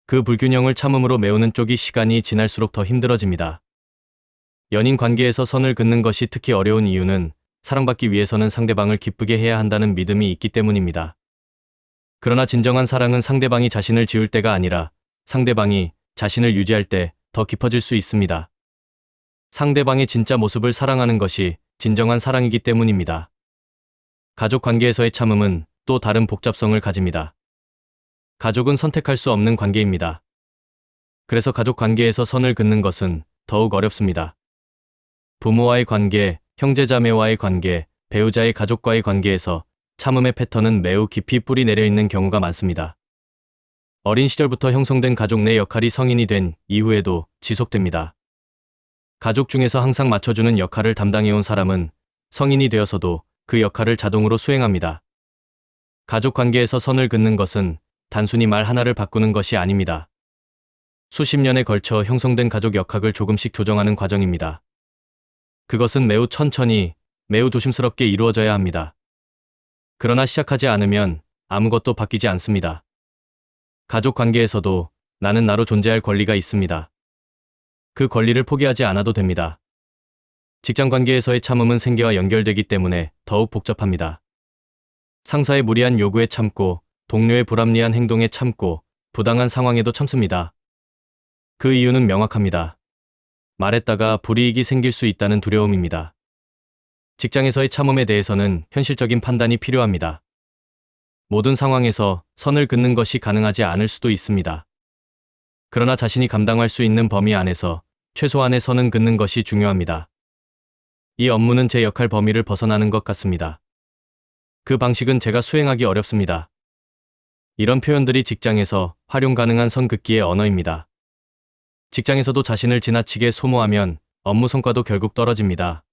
그 불균형을 참음으로 메우는 쪽이 시간이 지날수록 더 힘들어집니다. 연인 관계에서 선을 긋는 것이 특히 어려운 이유는 사랑받기 위해서는 상대방을 기쁘게 해야 한다는 믿음이 있기 때문입니다. 그러나 진정한 사랑은 상대방이 자신을 지울 때가 아니라 상대방이 자신을 유지할 때 더 깊어질 수 있습니다. 상대방의 진짜 모습을 사랑하는 것이 진정한 사랑이기 때문입니다. 가족 관계에서의 참음은 또 다른 복잡성을 가집니다. 가족은 선택할 수 없는 관계입니다. 그래서 가족 관계에서 선을 긋는 것은 더욱 어렵습니다. 부모와의 관계, 형제자매와의 관계, 배우자의 가족과의 관계에서 참음의 패턴은 매우 깊이 뿌리 내려 있는 경우가 많습니다. 어린 시절부터 형성된 가족 내 역할이 성인이 된 이후에도 지속됩니다. 가족 중에서 항상 맞춰주는 역할을 담당해온 사람은 성인이 되어서도 그 역할을 자동으로 수행합니다. 가족 관계에서 선을 긋는 것은 단순히 말 하나를 바꾸는 것이 아닙니다. 수십 년에 걸쳐 형성된 가족 역학을 조금씩 조정하는 과정입니다. 그것은 매우 천천히, 매우 조심스럽게 이루어져야 합니다. 그러나 시작하지 않으면 아무것도 바뀌지 않습니다. 가족 관계에서도 나는 나로 존재할 권리가 있습니다. 그 권리를 포기하지 않아도 됩니다. 직장 관계에서의 참음은 생계와 연결되기 때문에 더욱 복잡합니다. 상사의 무리한 요구에 참고, 동료의 불합리한 행동에 참고, 부당한 상황에도 참습니다. 그 이유는 명확합니다. 말했다가 불이익이 생길 수 있다는 두려움입니다. 직장에서의 참음에 대해서는 현실적인 판단이 필요합니다. 모든 상황에서 선을 긋는 것이 가능하지 않을 수도 있습니다. 그러나 자신이 감당할 수 있는 범위 안에서 최소한의 선은 긋는 것이 중요합니다. 이 업무는 제 역할 범위를 벗어나는 것 같습니다. 그 방식은 제가 수행하기 어렵습니다. 이런 표현들이 직장에서 활용 가능한 선 긋기의 언어입니다. 직장에서도 자신을 지나치게 소모하면 업무 성과도 결국 떨어집니다.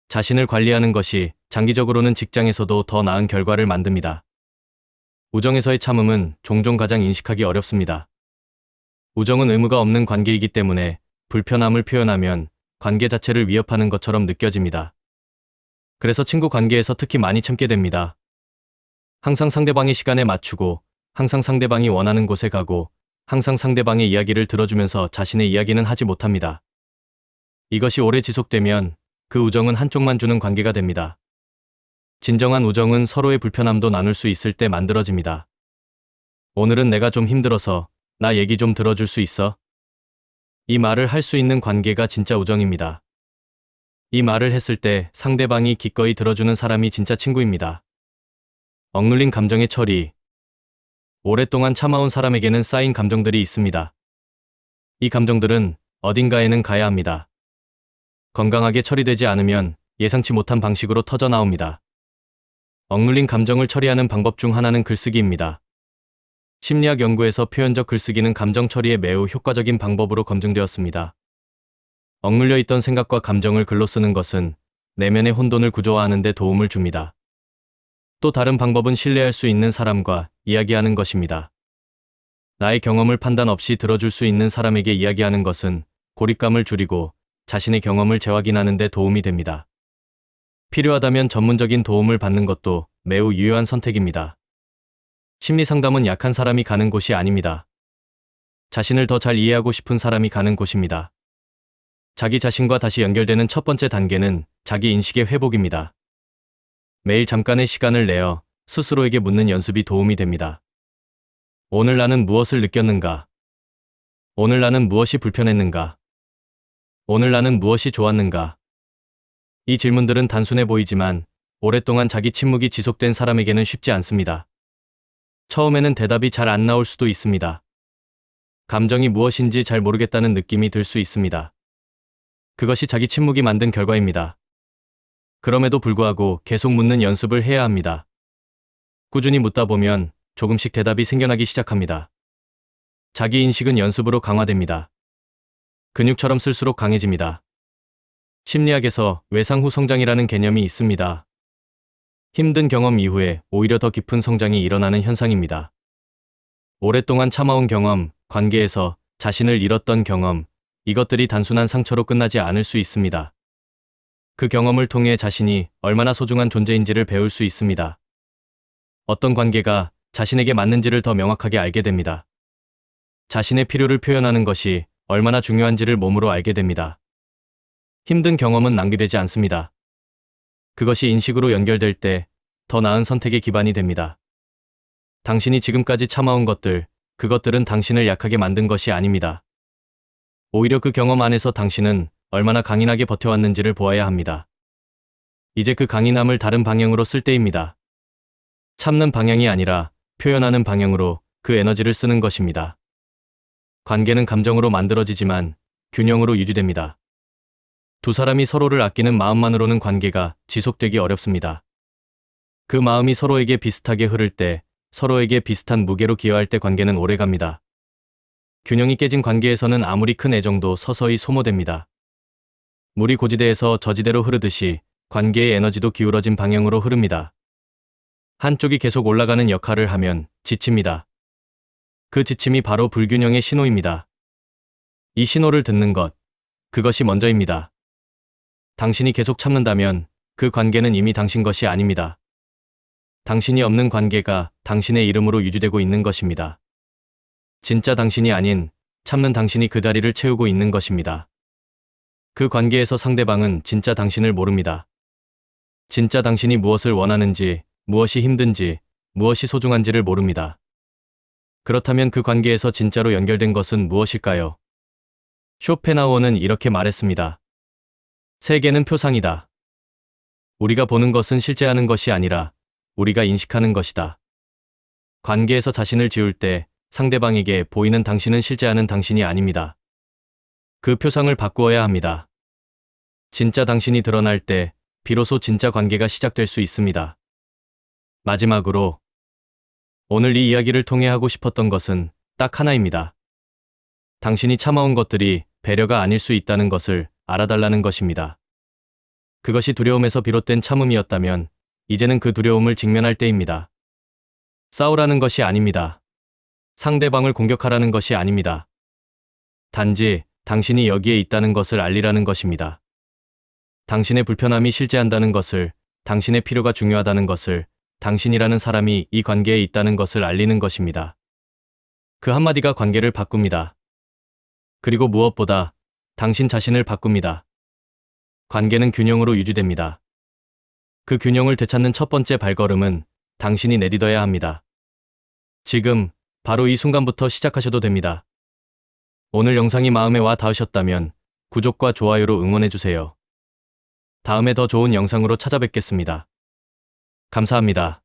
자신을 관리하는 것이 장기적으로는 직장에서도 더 나은 결과를 만듭니다. 우정에서의 참음은 종종 가장 인식하기 어렵습니다. 우정은 의무가 없는 관계이기 때문에 불편함을 표현하면 관계 자체를 위협하는 것처럼 느껴집니다. 그래서 친구 관계에서 특히 많이 참게 됩니다. 항상 상대방의 시간에 맞추고, 항상 상대방이 원하는 곳에 가고, 항상 상대방의 이야기를 들어주면서 자신의 이야기는 하지 못합니다. 이것이 오래 지속되면 그 우정은 한쪽만 주는 관계가 됩니다. 진정한 우정은 서로의 불편함도 나눌 수 있을 때 만들어집니다. 오늘은 내가 좀 힘들어서 나 얘기 좀 들어줄 수 있어? 이 말을 할 수 있는 관계가 진짜 우정입니다. 이 말을 했을 때 상대방이 기꺼이 들어주는 사람이 진짜 친구입니다. 억눌린 감정의 처리. 오랫동안 참아온 사람에게는 쌓인 감정들이 있습니다. 이 감정들은 어딘가에는 가야 합니다. 건강하게 처리되지 않으면 예상치 못한 방식으로 터져 나옵니다. 억눌린 감정을 처리하는 방법 중 하나는 글쓰기입니다. 심리학 연구에서 표현적 글쓰기는 감정 처리에 매우 효과적인 방법으로 검증되었습니다. 억눌려 있던 생각과 감정을 글로 쓰는 것은 내면의 혼돈을 구조화하는 데 도움을 줍니다. 또 다른 방법은 신뢰할 수 있는 사람과 이야기하는 것입니다. 나의 경험을 판단 없이 들어줄 수 있는 사람에게 이야기하는 것은 고립감을 줄이고 자신의 경험을 재확인하는 데 도움이 됩니다. 필요하다면 전문적인 도움을 받는 것도 매우 유효한 선택입니다. 심리 상담은 약한 사람이 가는 곳이 아닙니다. 자신을 더 잘 이해하고 싶은 사람이 가는 곳입니다. 자기 자신과 다시 연결되는 첫 번째 단계는 자기 인식의 회복입니다. 매일 잠깐의 시간을 내어 스스로에게 묻는 연습이 도움이 됩니다. 오늘 나는 무엇을 느꼈는가? 오늘 나는 무엇이 불편했는가? 오늘 나는 무엇이 좋았는가? 이 질문들은 단순해 보이지만 오랫동안 자기 침묵이 지속된 사람에게는 쉽지 않습니다. 처음에는 대답이 잘 안 나올 수도 있습니다. 감정이 무엇인지 잘 모르겠다는 느낌이 들 수 있습니다. 그것이 자기 침묵이 만든 결과입니다. 그럼에도 불구하고 계속 묻는 연습을 해야 합니다. 꾸준히 묻다 보면 조금씩 대답이 생겨나기 시작합니다. 자기 인식은 연습으로 강화됩니다. 근육처럼 쓸수록 강해집니다. 심리학에서 외상 후 성장이라는 개념이 있습니다. 힘든 경험 이후에 오히려 더 깊은 성장이 일어나는 현상입니다. 오랫동안 참아온 경험, 관계에서 자신을 잃었던 경험, 이것들이 단순한 상처로 끝나지 않을 수 있습니다. 그 경험을 통해 자신이 얼마나 소중한 존재인지를 배울 수 있습니다. 어떤 관계가 자신에게 맞는지를 더 명확하게 알게 됩니다. 자신의 필요를 표현하는 것이 얼마나 중요한지를 몸으로 알게 됩니다. 힘든 경험은 낭비되지 않습니다. 그것이 인식으로 연결될 때 더 나은 선택의 기반이 됩니다. 당신이 지금까지 참아온 것들, 그것들은 당신을 약하게 만든 것이 아닙니다. 오히려 그 경험 안에서 당신은 얼마나 강인하게 버텨왔는지를 보아야 합니다. 이제 그 강인함을 다른 방향으로 쓸 때입니다. 참는 방향이 아니라 표현하는 방향으로 그 에너지를 쓰는 것입니다. 관계는 감정으로 만들어지지만 균형으로 유지됩니다. 두 사람이 서로를 아끼는 마음만으로는 관계가 지속되기 어렵습니다. 그 마음이 서로에게 비슷하게 흐를 때, 서로에게 비슷한 무게로 기여할 때 관계는 오래갑니다. 균형이 깨진 관계에서는 아무리 큰 애정도 서서히 소모됩니다. 물이 고지대에서 저지대로 흐르듯이 관계의 에너지도 기울어진 방향으로 흐릅니다. 한쪽이 계속 올라가는 역할을 하면 지칩니다. 그 지침이 바로 불균형의 신호입니다. 이 신호를 듣는 것, 그것이 먼저입니다. 당신이 계속 참는다면 그 관계는 이미 당신 것이 아닙니다. 당신이 없는 관계가 당신의 이름으로 유지되고 있는 것입니다. 진짜 당신이 아닌 참는 당신이 그 자리를 채우고 있는 것입니다. 그 관계에서 상대방은 진짜 당신을 모릅니다. 진짜 당신이 무엇을 원하는지, 무엇이 힘든지, 무엇이 소중한지를 모릅니다. 그렇다면 그 관계에서 진짜로 연결된 것은 무엇일까요? 쇼펜하우어는 이렇게 말했습니다. 세계는 표상이다. 우리가 보는 것은 실제하는 것이 아니라 우리가 인식하는 것이다. 관계에서 자신을 지울 때 상대방에게 보이는 당신은 실제하는 당신이 아닙니다. 그 표상을 바꾸어야 합니다. 진짜 당신이 드러날 때 비로소 진짜 관계가 시작될 수 있습니다. 마지막으로 오늘 이 이야기를 통해 하고 싶었던 것은 딱 하나입니다. 당신이 참아온 것들이 배려가 아닐 수 있다는 것을 알아달라는 것입니다. 그것이 두려움에서 비롯된 참음이었다면 이제는 그 두려움을 직면할 때입니다. 싸우라는 것이 아닙니다. 상대방을 공격하라는 것이 아닙니다. 단지 당신이 여기에 있다는 것을 알리라는 것입니다. 당신의 불편함이 실제한다는 것을, 당신의 필요가 중요하다는 것을, 당신이라는 사람이 이 관계에 있다는 것을 알리는 것입니다. 그 한마디가 관계를 바꿉니다. 그리고 무엇보다 당신 자신을 바꿉니다. 관계는 균형으로 유지됩니다. 그 균형을 되찾는 첫 번째 발걸음은 당신이 내딛어야 합니다. 지금, 바로 이 순간부터 시작하셔도 됩니다. 오늘 영상이 마음에 와 닿으셨다면 구독과 좋아요로 응원해주세요. 다음에 더 좋은 영상으로 찾아뵙겠습니다. 감사합니다.